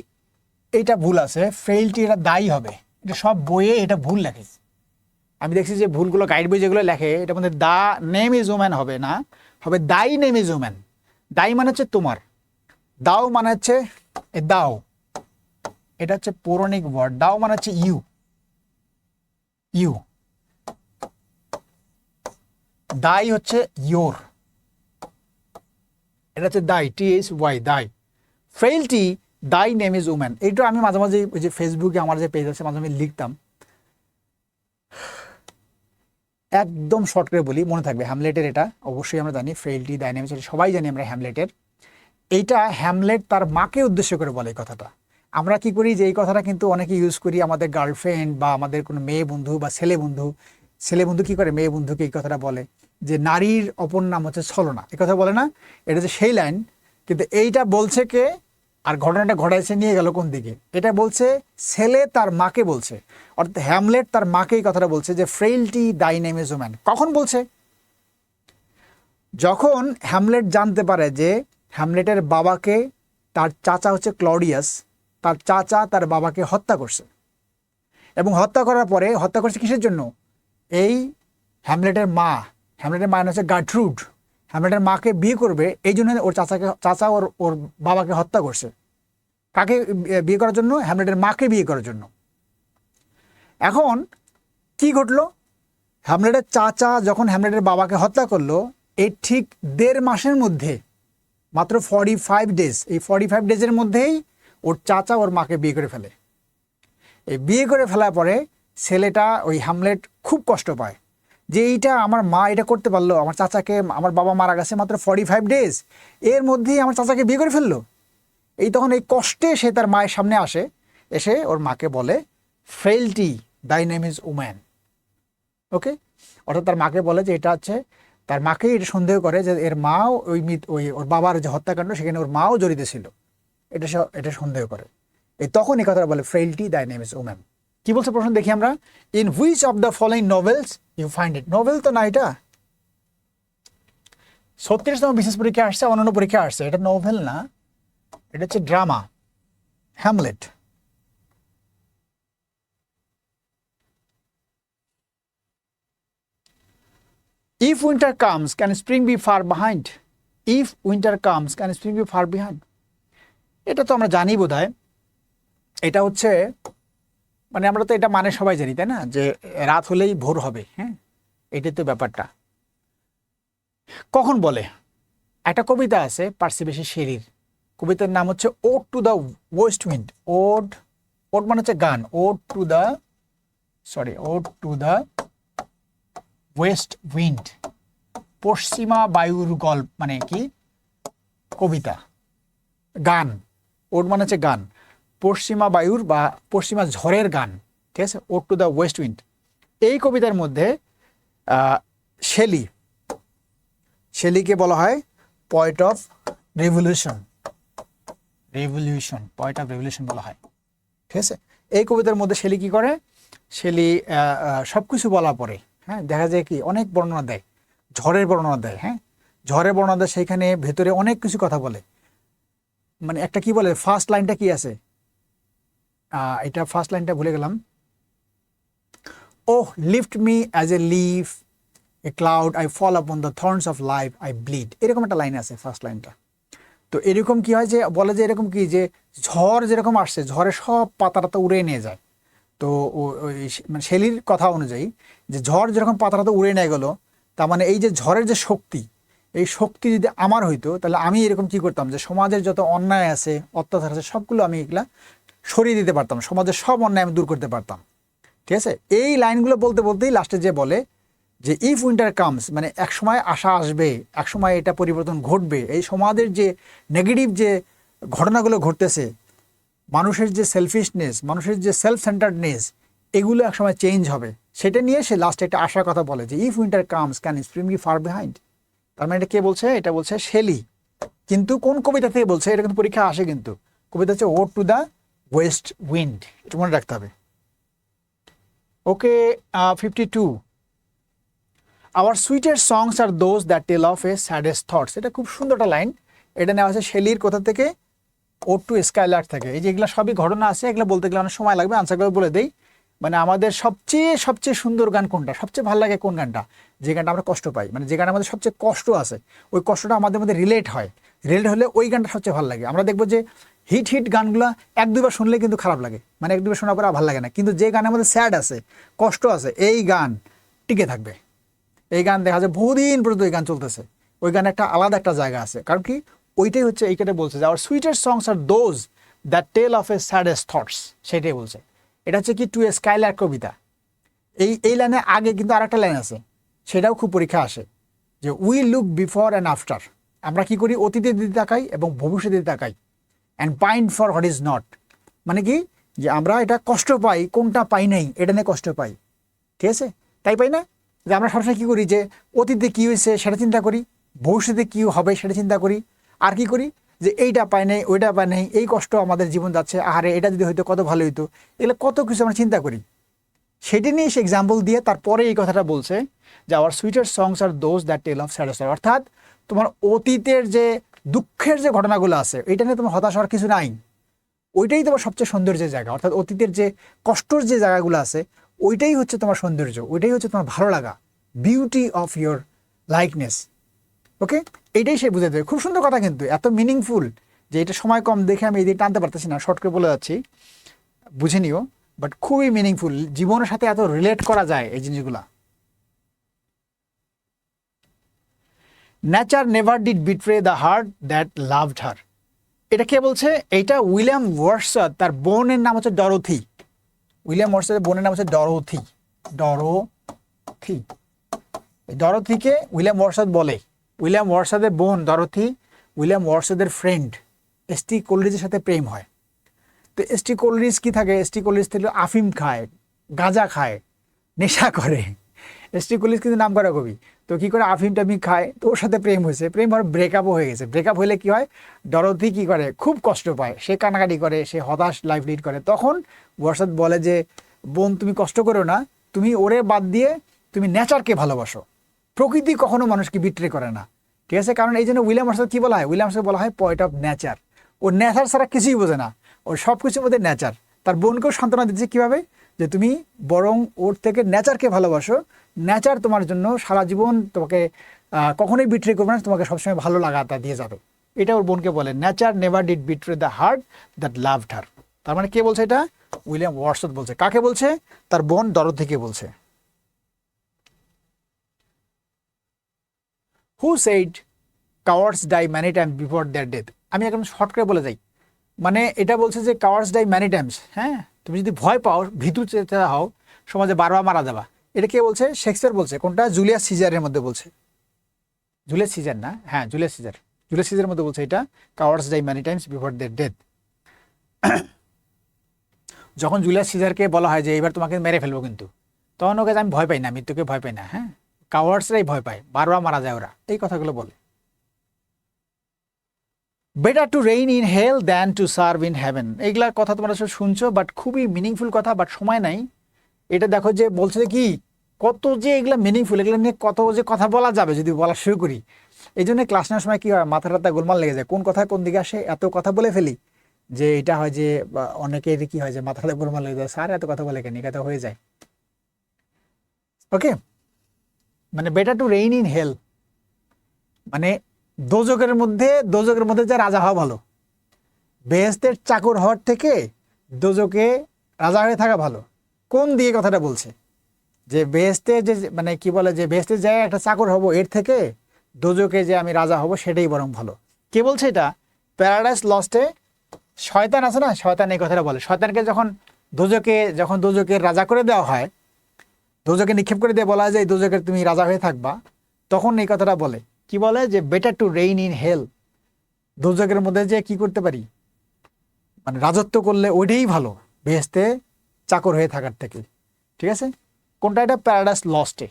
Speaker 1: এইটা ভুল আছে, ফ্রেইলটি এটা দায়ী হবে, এটা সব বইয়ে এটা ভুল লেখে। আমি দেখছি যে ভুলগুলো গাইড বই যেগুলো লেখে এটার মধ্যে দা নেম ইজ ওম্যান হবে না, হবে দাই নেম ইজ ওম্যান। দাই মানে হচ্ছে তোমার, দাও মানে হচ্ছে দাও, এটা হচ্ছে পৌরাণিক ওয়ার্ড। দাও মানে হচ্ছে ইউ, ইউ, দাই হচ্ছে ইয়োর, এটা হচ্ছে দাই, THY, দাই। ফ্রেইলটি, দাই নেম ইজ ওম্যান, এইটা আমি মাঝে মাঝে ওই যে ফেসবুকে আমার যে পেজ আছে মাঝে মাঝে লিখতাম। একদম শর্ট করে বলি, মনে থাকবে হ্যামলেটের, এটা অবশ্যই আমরা জানি ফ্রেইলটি দাই নেম ইজ, সবাই জানি আমরা হ্যামলেটের। এইটা হ্যামলেট তার মাকে উদ্দেশ্য করে বলে এই কথাটা। আমরা কি করি যে এই কথাটা কিন্তু অনেকে ইউজ করি আমাদের গার্লফ্রেন্ড বা আমাদের কোনো মেয়ে বন্ধু বা ছেলে বন্ধু। ছেলে বন্ধু কি করে মেয়ে বন্ধুকে এই কথাটা বলে যে নারীর অপর নাম হচ্ছে ছলনা, এই কথা বলে না? এটা হচ্ছে সেই লাইন। কিন্তু এইটা বলছে কে, আর ঘটনাটা ঘটাইছে নিয়ে গেল কোন দিকে? এটা বলছে ছেলে তার মাকে বলছে, অর্থাৎ হ্যামলেট তার মাকে এই কথাটা বলছে যে ফ্রেইলটি দাই নেম ইজ ওম্যান। কখন বলছে? যখন হ্যামলেট জানতে পারে যে হ্যামলেটের বাবাকে, তার চাচা হচ্ছে ক্লডিয়াস, তার চাচা তার বাবাকে হত্যা করছে, এবং হত্যা করার পরে হত্যা করছে কিসের জন্য? এই হ্যামলেটের মা হচ্ছে গার্ট্রুড, হ্যামলেটের মাকে বিয়ে করবে, এই জন্য ওর চাচা ওর বাবাকে হত্যা করছে। কাকে বিয়ে করার জন্য? হ্যামলেটের মাকে বিয়ে করার জন্য। এখন কি ঘটলো? হ্যামলেটের চাচা যখন হ্যামলেটের বাবাকে হত্যা করলো, এই ঠিক 1.5 মাসের মধ্যে, মাত্র 45 ডেজ, এই 45 ডেজের মধ্যেই ওর চাচা ওর মাকে বিয়ে করে ফেলে। এই বিয়ে করে ফেলার পরে ছেলেটা, ওই হ্যামলেট, খুব কষ্ট পায় যে এইটা আমার মা এটা করতে পারলো, আমার চাচাকে, আমার বাবা মারা গেছে মাত্র 45 ডেজ, এর মধ্যেই আমার চাচাকে বিয়ে করে ফেললো। তখন এই কষ্টে সে তার মায়ের সামনে আসে, এসে ওর মাকে বলে, ফ্রেইলটি দাই নেম ইজ উম্যান। ওকে, অর্থাৎ তার মাকে বলে যে এটা হচ্ছে, তার মাকেই এটা সন্দেহ করে যে এর মাও ওই ওর বাবার যে হত্যাকাণ্ড সেখানে ওর মাও জড়িত ছিল, এটা সন্দেহ করে। তখন এই কথাটা বলে, ফ্রেইলটি দাই নেম ইজ উম্যান। কি বলছে প্রশ্ন দেখি আমরা, in which of the following novels you find it. Novel তো না, এটা 36তম বিশেষ পরীক্ষা আসছে, অন্যান্য পরীক্ষা আসছে, এটা নভেল না, এটা হচ্ছে drama, Hamlet. If winter comes, can spring be far behind? If winter comes, can spring be far behind? এটা তো আমরা জানি বোধহয়। এটা হচ্ছে, মানে আমরা তো এটা মানে সবাই জানি, তাই না, যে রাত হলেই ভোর হবে। হ্যাঁ, এটাই তো ব্যাপারটা। কখন বলে? একটা কবিতা আছে পার্সি বিশি শেরির, কবিতার নাম হচ্ছে ode to the west wind. Ode মানে হচ্ছে গান, ode to the west wind, পশ্চিমা বায়ুর গল্প, মানে কি কবিতা, গান। ওড মানে হচ্ছে গান, পশ্চিমা বায়ুর বা পশ্চিমা ঝড়ের গান, ঠিক আছে, ode to the west wind. এই কবিতার মধ্যে শেলিকে বলা হয় poet of revolution, poet of revolution বলা হয়, ঠিক আছে। এই কবিতার মধ্যে শেলি কি করে? শেলি সবকিছু বলার পরে, হ্যাঁ, দেখা যায় কি অনেক বর্ণনা দেয়, ঝড়ের বর্ণনা দেয়। হ্যাঁ, ঝড়ের বর্ণনা দেয়, সেইখানে ভেতরে অনেক কিছু কথা বলে। মানে একটা কি বলে, ফার্স্ট লাইনটা কি আছে, এটা ফার্স্ট লাইনটা ভুলে গেলাম। Oh lift me as a leaf, a cloud, I fall upon the thorns of life, I bleed, এরকম একটা লাইন আছে ফার্স্ট লাইনটা। তো এরকম কি হয় যে বলে যে এরকম কি, যে ঝড় যেরকম আসছে, ঝড়ে সব পাতাটা উড়ে নিয়ে যায়। তো মানে শেলির কথা অনুযায়ী যে ঝড় যেরকম পাতাটা উড়ে নিয়ে গেল, তার মানে এই যে ঝড়ের যে শক্তি, এই শক্তি যদি আমার হইতো, তাহলে আমি এরকম কি করতাম, যে সমাজের যত অন্যায় আছে, অত্যাচার আছে, সবগুলো আমি এগুলা সরিয়ে দিতে পারতাম, সমাজের সব অন্যায় আমি দূর করতে পারতাম। ঠিক আছে, এই লাইনগুলো বলতে বলতেই লাস্টে যে বলে যে ইফ উইন্টার কামস, মানে এক সময় আশা আসবে, এক সময় এটা পরিবর্তন ঘটবে, এই সমাজের যে নেগেটিভ যে ঘটনাগুলো ঘটতেছে, মানুষের যে সেলফিশনেস, মানুষের যে সেলফ সেন্টার্ডনেস, এগুলো একসময় চেঞ্জ হবে, সেটা নিয়ে সে লাস্টে একটা আশার কথা বলে যে if winter comes can spring be far behind. তার মানে এটা কে বলছে? এটা বলছে শেলি। কিন্তু কোন কবিতা থেকে বলছে? এটা কিন্তু পরীক্ষা আসে, কিন্তু কবিতা হচ্ছে ode to the west wind, এটা মনে রাখতে হবে। Okay, 52, our sweetest songs are those that tell of a saddest thoughts. এটা খুব সুন্দর একটা লাইন, এটা নেওয়া হচ্ছে শেলির কোথা থেকে? ওড টু স্কাইলার্ক থেকে। এই যে এগুলো সবই ঘটনা আছে, এগুলো বলতে গেলে অনেক সময় লাগবে, আনসারগুলো বলে দেই। মানে আমাদের সবচেয়ে সুন্দর গান কোনটা, সবচেয়ে ভালো লাগে কোন গানটা, যে গানটা আমরা কষ্ট পাই, মানে যে গানটা আমাদের সবচেয়ে কষ্ট আছে, ওই কষ্টটা আমাদের মধ্যে রিলেট হলে ওই গানটা সবচেয়ে ভালো লাগে। আমরা দেখবো যে হিট গানগুলো 1-2 বার শুনলে কিন্তু খারাপ লাগে, মানে 1-2 বার শোনার পরে আর ভালো লাগে না। কিন্তু যে গানের মধ্যে স্যাড আছে, কষ্ট আছে, এই গান টিকে থাকবে। এই গান দেখা যায় বহুদিন পর্যন্ত এই গান চলতেছে, ওই গানে একটা আলাদা একটা জায়গা আছে। কারণ কি, ওইটাই হচ্ছে এইখানে বলছে যে our sweetest songs are those that tell of a saddest thoughts, সেটাই বলছে। এটা হচ্ছে কি টু এ স্কাইলার্ক কবিতা। এই লাইনে আগে কিন্তু আর একটা লাইন আছে, সেটাও খুব পরীক্ষা আসে, যে we look before and after. আমরা কি করি? অতীতের দিকে তাকাই এবং ভবিষ্যতের দিকে তাকাই। And pine for what is not, মানে কি, যে আমরা এটা কষ্ট পাই, কোনটা পাই নাই এটা নিয়ে কষ্ট পাই। ঠিক আছে, তাই পাই না? যে আমরা সবসময় কী করি, যে অতীতে কী হয়েছে সেটা চিন্তা করি, ভবিষ্যতে কী হবে সেটা চিন্তা করি, আর কি করি, যে এইটা পাই নাই, ওইটা পাই নাই, এই কষ্ট আমাদের জীবন যাচ্ছে, আরে এটা যদি হইতো কত ভালো হইতো, এগুলো কত কিছু আমরা চিন্তা করি। সেটা নিয়ে সে এক্সাম্পল দিয়ে তারপরে এই কথাটা বলছে যে our sweeter songs are those that tell of saddest. অর্থাৎ তোমার অতীতের যে দুঃখের যে ঘটনাগুলো আছে এটা নিয়ে তোমার হতাশ হওয়ার কিছু নাই, ওইটাই তোমার সবচেয়ে সৌন্দর্যের জায়গা। অর্থাৎ অতীতের যে কষ্টর যে জায়গাগুলো আছে ওইটাই হচ্ছে তোমার সৌন্দর্য, ওইটাই হচ্ছে তোমার ভালো লাগা, বিউটি অফ ইয়োর লাইকনেস। ওকে, এইটাই সে বুঝে দেবে। খুব সুন্দর কথা, কিন্তু এত মিনিংফুল যে এটা সময় কম দেখে আমি এই দিকে টানতে পারতেছি না, শর্ট করে বলে যাচ্ছি, বুঝে নিও। বাট খুবই মিনিংফুল, জীবনের সাথে এত রিলেট করা যায় এই জিনিসগুলা। Nature never did betray the heart that loved her. এটা কে বলছে? এইটা উইলিয়াম ওয়ার্ডসওয়ার্থ, তার বোনের নাম হচ্ছে ডরোথি। উইলিয়াম ওয়ার্ডসওয়ার্থের বোনের নাম হচ্ছে ডরোথি। ডরোথিকে উইলিয়াম ওয়ার্ডসওয়ার্থ বলে। উইলিয়াম ওয়ার্ডসওয়ার্থের বোন ডরোথি উইলিয়াম ওয়ার্ডসওয়ার্থের ফ্রেন্ড এসটি কোলরিজের সাথে প্রেম হয়। তো এসটি কোলরিজ কি থাকে? এসটি কোলরিজ থেকে আফিম খায়, গাঁজা খায়, নেশা করে। এসটি কোলরিজ কিন্তু নাম করা কবি। তো কি করে আফিম টাফিম খায়, তো ওর সাথে প্রেম হয়েছে, প্রেম হওয়ার ব্রেকআপও হয়ে গেছে। ব্রেকআপ হলে কি হয়, ডরোথি কি করে, খুব কষ্ট পায়, সে কানাকাটি করে, সে হতাশ লাইফ লিড করে। তখন ওয়ার্ডসওয়ার্থ বলে যে বোন তুমি কষ্ট করো না, তুমি ওরে বাদ দিয়ে তুমি নেচারকে ভালোবাসো। প্রকৃতি কখনো মানুষকে বিট্রে করে না, ঠিক আছে? কারণ এই জন্য উইলিয়াম ওয়ার্ডসওয়ার্থ কি বলা হয়? উইলিয়াম ওয়ার্ডসওয়ার্থ বলা হয় পয়েট অফ নেচার। ও নেচার ছাড়া কিছুই বোঝে না, ওর সব কিছুর মধ্যে নেচার। তার বোনকেও সান্ত্বনা দিচ্ছে কিভাবে, যে তুমি বরং ওর থেকে নেচারকে ভালোবাসো, নেচার তোমার জন্য সারা জীবন তোমাকে কখনোই বিট্রে করবে না, তোমাকে সবসময় ভালো লাগাটা দিয়ে যাবে। এটা ওর বোনকে বলে, nature never did betray the heart that loved her. তার মানে কে বলছে এটা? উইলিয়াম ওয়ার্ডসওয়ার্থ বলছে। কাকে বলছে? তার বোন ডরোথিকে বলছে। Who said cowards die many times before their death. আমি একদম শর্ট করে বলে যাই, মানে এটা বলছে যে কাওয়ার্ডস ডাই ম্যানি টাইমস। হ্যাঁ, তুমি যদি ভয় পাও, ভীতু চেতা হও, সমাজে বারবার মারা যাবা। এটা কে বলছে? শেক্সপিয়ার বলছে। কোনটা? জুলিয়াস সিজারের মধ্যে বলছে। জুলিয়াস সিজার না, হ্যাঁ জুলিয়াস সিজার। জুলিয়াস সিজারের মধ্যে বলছে এটা, cowards die many times before their death. যখন জুলিয়াস সিজারকে বলা হয় যে এবার তোমাকে মেরে ফেলবো, কিন্তু তখন ওকে আমি ভয় পাই না, মৃত্যুকে ভয় পাই না। হ্যাঁ, কাওয়ার্ডসরাই ভয় পায়, বারবার মারা যায় ওরা, এই কথাগুলো বলে। Better to reign in hell than to serve in heaven. এইগুলার কথা তোমরা সব শুনছো, বাট খুবই মিনিংফুল কথা, বাট সময় নাই। এটা দেখো যে বলছে কি কত যে এগুলা মিনিংফুল, এগুলো নিয়ে কত যে কথা বলা যাবে যদি বলা শুরু করি। এই জন্য ক্লাস নেওয়ার সময় কি হয়, মাথা টাথা গোলমাল লেগে যায়, কোন কথা কোন দিকে আসে, এত কথা বলে ফেলি যে এটা হয় যে অনেকের কি হয় যে মাথাটা গোলমাল লেগে যায়, স্যার এত কথা বলে কেন, কথা হয়ে যায়। ওকে, মানে better to reign in hell, মানে দোজকের মধ্যে যে রাজা হওয়া ভালো। বেহেশতের চাকর হওয়ার থেকে দোজকে রাজা হয়ে থাকা ভালো। কোন দিকে কথাটা বলছে? যে বেহেশতে যে মানে কি বলে, যে বেহেশতের জায়গায় একটা চাকর হব, এর থেকে দোজকে যে আমি রাজা হব সেটাই বরং ভালো। কে বলছে এটা? প্যারাডাইস লস্টে শয়তান আছে না, শয়তান এই কথাটা বলে। শয়তানকে যখন দোজকের রাজা করে দেওয়া হয়, দোজকে নিক্ষেপ করে দিয়ে বলা যায় যে দোজকের তুমি রাজা হয়ে থাকবা, তখন এই কথাটা বলে। কি বলে? যে better to reign in hell, দোজকের মধ্যে যে কি করতে পারি, মানে রাজত্ব করলে ওইটাই ভালো বেহেশতে চাকর হয়ে থাকার থেকে। ঠিক আছে, কোনটা এটা? প্যারাডাইস লস্টে।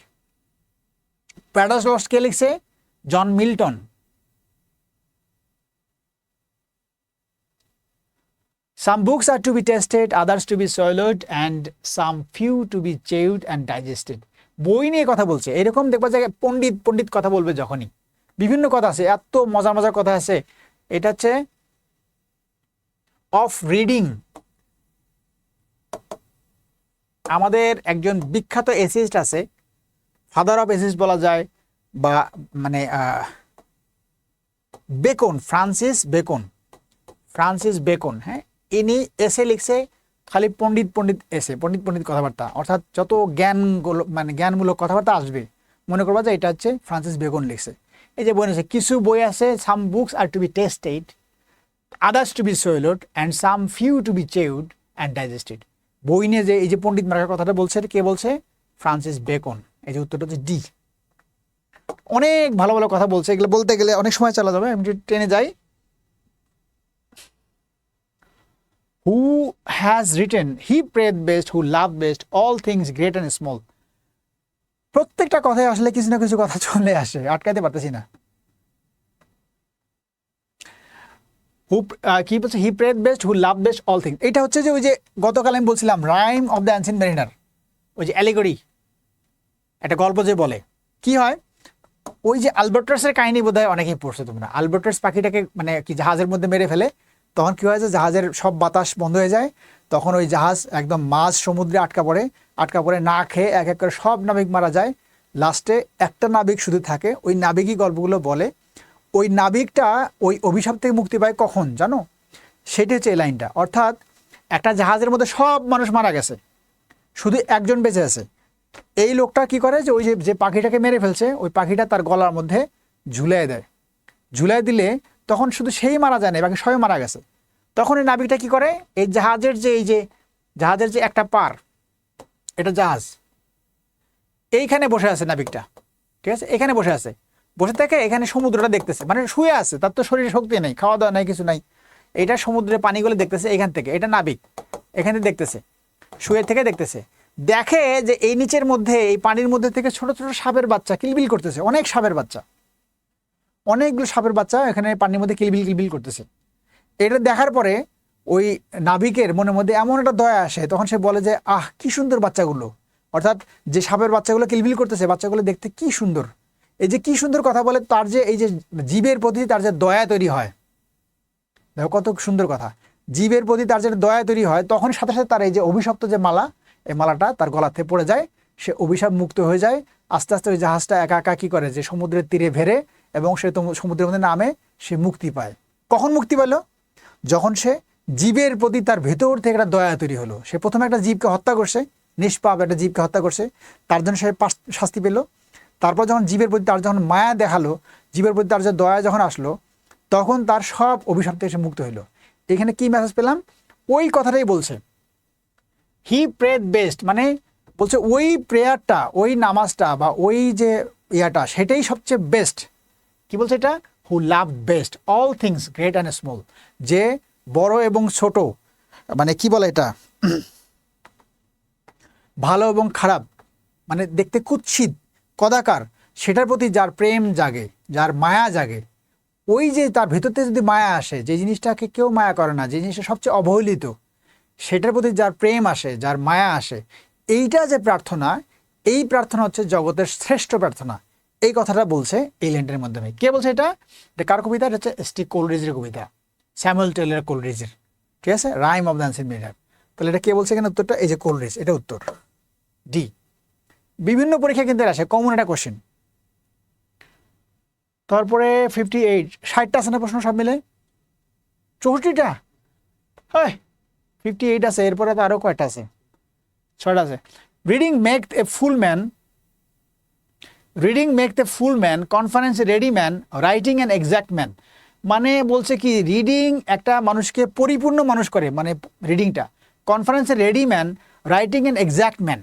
Speaker 1: প্যারাডাইস লস্ট কে লিখছে? John Milton. Some books are to be tested, others to be swallowed, and some few to be chewed and digested. বই নিয়ে কথা বলছে, এরকম দেখবা যে পণ্ডিত কথা বলবে যখনই, বিভিন্ন কথা আছে, এত মজার কথা আছে। এটা হচ্ছে অফ রিডিং। আমাদের একজন বিখ্যাত এসিস্ট আছে, ফাদার অফ এসিস্ট বলা যায়, বা মানে বেকন, ফ্রান্সিস বেকন। হ্যাঁ, ইনি এসে লিখছে খালি পণ্ডিত এসে, পণ্ডিত কথাবার্তা, অর্থাৎ যত জ্ঞানগুলো মানে জ্ঞানমূলক কথাবার্তা আসবে মনে করবা যে এটা হচ্ছে ফ্রান্সিস বেকন লিখছে। এই যে বই আছে, কিছু বই আছে, some books are to be tasted, others to be swallowed, and some few to be chewed and digested. বই নিয়ে যে এই যে পণ্ডিত মার্কার কথাটা বলছে, কে বলছে? Francis Bacon. এই যে উত্তরটা হচ্ছে ডি। অনেক ভালো কথা বলছে, এগুলো বলতে গেলে অনেক সময় চলা যাবে, আমি ট্রেনে যাই। Who has written, he prayed best, who loved best, all things great and small. প্রত্যেকটা কথায় আসলে কিছু না কিছু কথা চলে আসে, আটকাতে পারতেছি না। কি বলছে? He prayed best, who love best, all things. এটা হচ্ছে যে ওই যে গতকাল আমি বলছিলাম rime of the ancient mariner, ওই যে অ্যালিগরি, একটা গল্প যে বলে কি হয়, ওই যে আলবার্টাসের কাহিনী বোধহয় অনেকেই পড়ছো তোমরা। আলবার্টাস পাখিটাকে মানে কি জাহাজের মধ্যে মেরে ফেলে, তখন কি হয় যে জাহাজের সব বাতাস বন্ধ হয়ে যায়, তখন ওই জাহাজ একদম মাঝ সমুদ্রে আটকা পড়ে না খেয়ে এক এক করে সব নাবিক মারা যায়, লাস্টে একটা নাবিক শুধু থাকে। ওই নাবিকই গল্পগুলো বলে। ওই নাবিকটা ওই অভিশাপ থেকে মুক্তি পায় কখন জানো? সেটি হচ্ছে এই লাইনটা, অর্থাৎ একটা জাহাজের মধ্যে সব মানুষ মারা গেছে, শুধু একজন বেঁচে আছে। এই লোকটা কি করে যে ওই যে পাখিটাকে মেরে ফেলছে ওই পাখিটা তার গলার মধ্যে ঝুলিয়ে দেয়। ঝুলিয়ে দিলে তখন শুধু সেই মারা যায় না, বাকি সবাই মারা গেছে। তখন এই নাবিকটা কি করে, এই জাহাজের যে একটা পার, এটা জাহাজ, এইখানে বসে আছে নাবিকটা, ঠিক আছে, এখানে বসে আছে, বসে থেকে এখানে সমুদ্রটা দেখতেছে, মানে শুয়ে আছে, তার তো শরীরে শক্তি নেই, খাওয়া দাওয়া নাই, কিছু নাই, এটা সমুদ্রের পানিগুলো দেখতেছে এখান থেকে, এটা নাবিক এখানে দেখতেছে, শুয়ে থেকে দেখতেছে, দেখে যে এই নিচের মধ্যে এই পানির মধ্যে থেকে ছোট ছোট সাপের বাচ্চা কিলবিল করতেছে, অনেকগুলো সাপের বাচ্চা এখানে পানির মধ্যে কিলবিল করতেছে। এটা দেখার পরে ওই নাবিকের মনের মধ্যে এমন একটা দয়া আসে, তখন সে বলে যে আহ কি সুন্দর বাচ্চাগুলো, অর্থাৎ যে সাপের বাচ্চাগুলো কিলবিল করতেছে বাচ্চাগুলো দেখতে কি সুন্দর। এই যে কি সুন্দর কথা বলে, তার যে এই যে জীবের প্রতি তার যে দয়া তৈরি হয়, দেখো কত সুন্দর কথা, জীবের প্রতি তার যে দয়া তৈরি হয়, তখন সাথে সাথে তার এই যে অভিশপ্ত যে মালা, এই মালাটা তার গলাতে পড়ে যায়, সে অভিশাপ মুক্ত হয়ে যায়। আস্তে আস্তে ওই জাহাজটা একা একা কি করে যে সমুদ্রের তীরে ভেড়ে এবং সে সমুদ্রের মধ্যে নামে, সে মুক্তি পায়। কখন মুক্তি পেল? যখন সে জীবের প্রতি তার ভেতর থেকে একটা দয়া তৈরি হলো। সে প্রথমে একটা জীবকে হত্যা করছে, নিষ্পাপ একটা জীবকে হত্যা করছে, তার জন্য সে শাস্তি পেল। তারপর যখন জীবের প্রতি তার যখন মায়া দেখালো, জীবের প্রতি তার যে দয়া যখন আসলো, তখন তার সব অভিশাপ থেকে সে মুক্ত হইল। এখানে কি মেসেজ পেলাম? ওই কথাটাই বলছে, হি প্রেড বেস্ট, মানে বলছে ওই প্রেয়ারটা, ওই নামাজটা বা ওই যে ইয়াটা, সেটাই সবচেয়ে বেস্ট। কি বলছে এটা? Who love best all things great and small, যে বড় এবং ছোট, মানে কি বলে এটা, ভালো এবং খারাপ, মানে দেখতে কুৎসিত কদাকার, সেটার প্রতি যার প্রেম জাগে, যার মায়া জাগে, ওই যে তার ভেতর থেকে যদি মায়া আসে, যে জিনিসটাকে কেউ মায়া করে না, যে জিনিসটা সবচেয়ে অবহেলিত, সেটার প্রতি যার প্রেম আসে, যার মায়া আসে, এইটা যে প্রার্থনা, এই প্রার্থনা হচ্ছে জগতের শ্রেষ্ঠ প্রার্থনা। এই কথাটা বলছে এই লাইনটার মাধ্যমে। কে বলছে এটা? এটা কার কবিতা? এটা হচ্ছে এস টি কোলরিজের কবিতা, স্যামুয়েল টেলর কোলরিজের, ঠিক আছে, rime of the ancient mariner. তাহলে এটা কে বলছে এখানে? উত্তরটা এই যে কোলরিজ, এটা উত্তর ডি। বিভিন্ন পরীক্ষা কিন্তু আসে কমন একটা কোশ্চেন। তারপরে 58, 60টা আছে না প্রশ্ন সব মিলে? 64টা? হয় 58 আছে, এরপরে তো আরো কয়টা আছে? 6টা আছে। Reading make a full man, conference ready man, writing an exact man. মানে বলছে কি, রিডিং একটা মানুষকে পরিপূর্ণ মানুষ করে, মানে রিডিংটা। কনফারেন্সে ready man, writing an exact man,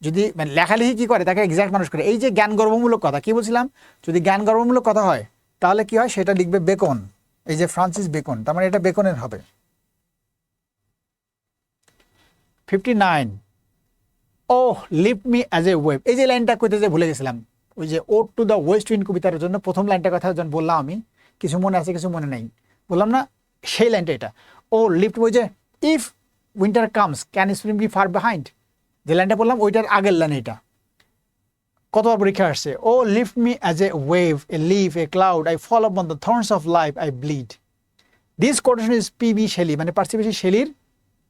Speaker 1: যদি মানে লেখালেখি কি করে, তাকে এক্সাক্ট মানুষ করে। এই যে জ্ঞান গর্বমূলক কথা কি বলছিলাম, যদি জ্ঞান গর্বমূলক কথা হয় তাহলে কি হয়, সেটা লিখবে বেকন, এই যে ফ্রান্সিস বেকন, তার মানে এটা বেকনের হবে। 59, oh lift me as a wave, এই যে লাইনটা কইতে যে ভুলে গেছিলাম, ওই যে ode to the west wind কবিতার জন্য প্রথম লাইনটার কথা যখন বললাম আমি, কিছু মনে আছে কিছু মনে নেই, বললাম না, সেই লাইনটা এটা। ও লিফট, ওই যে if winter comes can spring be far behind, যে লাইনটা বললাম ওইটার আগের লাইন এটা। কতবার পরীক্ষা আসছে? Oh lift me as a wave, a leaf, a cloud, I fall upon the thorns of life, I bleed. This quotation is P B. Shelley, মানে পার্সিবিসি শেলির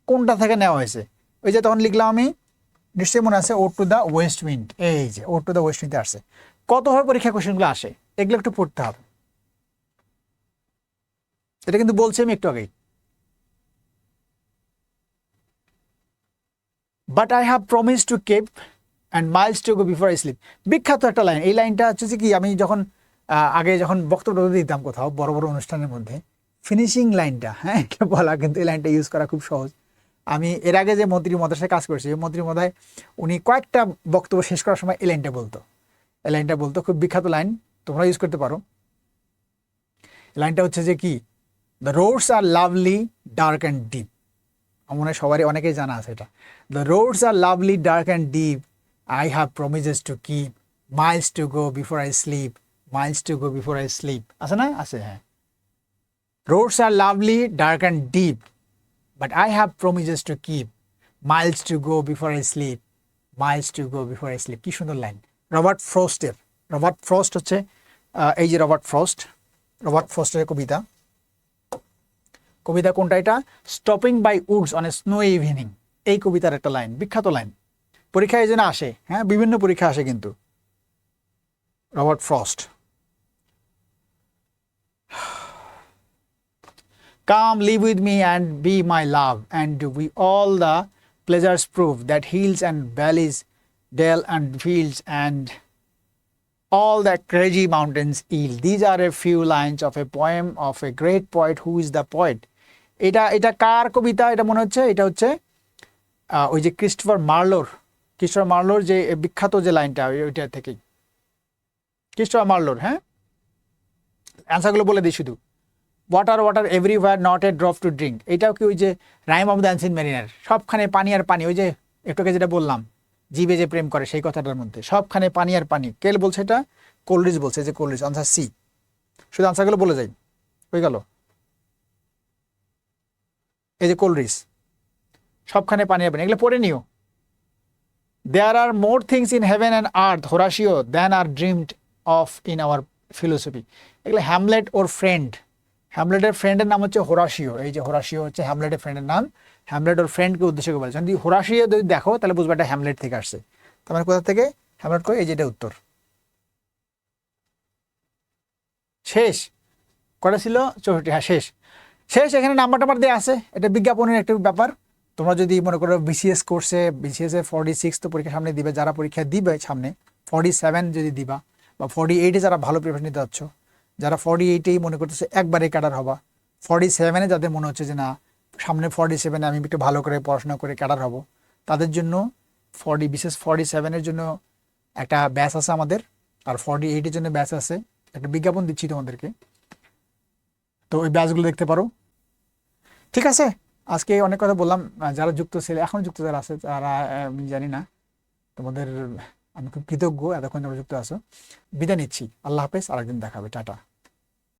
Speaker 1: কোনটা থেকে নেওয়া হয়েছে? ওই যে তখন লিখলাম আমি, নিশ্চয়ই মনে আছে, ode to the west wind, এই যে ওড টু দ্য ওয়েস্ট উইন্ডে আসছে। কতভাবে পরীক্ষা কোশ্চেনগুলো আসে, এগুলো একটু পড়তে হবে। এটা কিন্তু বলছি আমি একটু আগেই। But I have promise to keep and Miles to go before I sleep, বিখ্যাত একটা লাইন। এই লাইনটা হচ্ছে যে কি, আমি যখন আগে যখন বক্তব্য দিতাম কোথাও বড় বড় অনুষ্ঠানের মধ্যে, ফিনিশিং লাইনটা, হ্যাঁ এটা বলা, কিন্তু এই লাইনটা ইউজ করা খুব সহজ। আমি এর আগে যে মন্ত্রী মহোদয়ের সাথে কাজ করছি, মন্ত্রী মহোদয় উনি কয়েকটা বক্তব্য শেষ করার সময় এই লাইনটা বলতো, খুব বিখ্যাত লাইন, তোমরা ইউজ করতে পারো। লাইনটা হচ্ছে যে কি, the roads R lovely dark and deep, আমার মনে হয় সবারই অনেকেই জানা আছে এটা। The roads R lovely dark and deep, I have promises to keep, Miles to go before I sleep, Miles to go before I sleep, আছে না? আছে, হ্যাঁ। Rhodes R lovely dark and deep, but I have promises to keep, miles to go before I sleep, miles to go before I sleep. কি সুন্দর লাইন, রবার্ট রবার্ট ফ্রস্ট হচ্ছে এই যে রবার্ট ফ্রস্টের কবিতা কোনটা এটা? Stopping by woods on a snow evening, এই কবিতার একটা লাইন, বিখ্যাত লাইন, পরীক্ষায় এই জন্য আসে, হ্যাঁ বিভিন্ন পরীক্ষা আসে কিন্তু। Robert frost. Come, live with me and be my love, and we all the pleasures prove that hills and valleys, dale and fields, and all the crazy mountains yield. These are a few lines of a poem of a great poet. Who is the poet? এটা কার কবিতা? এটা মনে হচ্ছে এটা হচ্ছে ওই যে ক্রিস্টোফার মার্লোর যে বিখ্যাত যে লাইনটা, ওইটা থেকেই ক্রিস্টোফার মার্লোর। হ্যাঁ, অ্যান্সারগুলো বলে দিই শুধু। Water water everywhere, not a drop to drink, এটাও কি ওই যে rime of the ancient mariner, সবখানে পানি আর পানি, ওই যে একটুকে যেটা বললাম জীবে যে প্রেম করে সেই কথাটার মধ্যে সবখানে পানি আর পানি। কেল বলছে এটা? কোলরিজ বলছে, যে কোলরিজ। Answer C. শুধু আনসারগুলো বলে যাই, হয়ে গেল। এই যে কোলরিজ, সবখানে পানি আর পানি, এগুলো পড়ে নিও। There are more things in heaven and earth, Horatio, than are dreamed of in our philosophy. এগুলো হ্যামলেট ওর ফ্রেন্ড, হ্যামলেটের ফ্রেন্ডের নাম হচ্ছে হোরাশিও। এই যে হোরাশিও হচ্ছে হ্যামলেটের ফ্রেন্ডের নাম, হ্যামলেট ওর ফ্রেন্ডকে উদ্দেশ্য করে বলেছে। যদি হোরাশিও যদি দেখো তাহলে বুঝবে এটা হ্যামলেট থেকে আসছে। তার মানে কোথা থেকে? হ্যামলেট করে। এই যে এটা উত্তর। শেষ কটা ছিল? 64। হ্যাঁ শেষ। এখানে নাম্বার দেওয়া আছে, এটা বিজ্ঞাপনের একটা ব্যাপার। তোমরা যদি মনে করো বিসিএস কোর্সে, বিসিএস এ 46 তো পরীক্ষা সামনে দিবে, যারা পরীক্ষা দিবে সামনে 47 যদি দিবা, বা 48-এ যারা ভালো প্রিপারেশন নিতে যাচ্ছ, যারা 48-এই মনে করতেছে একবারে ক্যাডার হবা, 47-এ যাদের মনে হচ্ছে যে না সামনে 47-এ আমি একটু ভালো করে পড়াশোনা করে ক্যাডার হব, তাদের জন্য বিশেষ 47-এর জন্য একটা ব্যাচ আছে আমাদের, আর 48-এর জন্য ব্যাচ আছে। একটা বিজ্ঞাপন দিচ্ছি তোমাদেরকে, তো ওই ব্যাচগুলো দেখতে পারো। ঠিক আছে, আজকে অনেক কথা বললাম। যারা যুক্ত ছিল, এখন যুক্ত যারা আছে তারা আমি জানি না, তোমাদের আমি খুব কৃতজ্ঞ এতক্ষণ তোমরা যুক্ত আছো। বিদায় নিচ্ছি, আল্লাহ হাফেজ, আরেকদিন দেখা হবে, টাটা।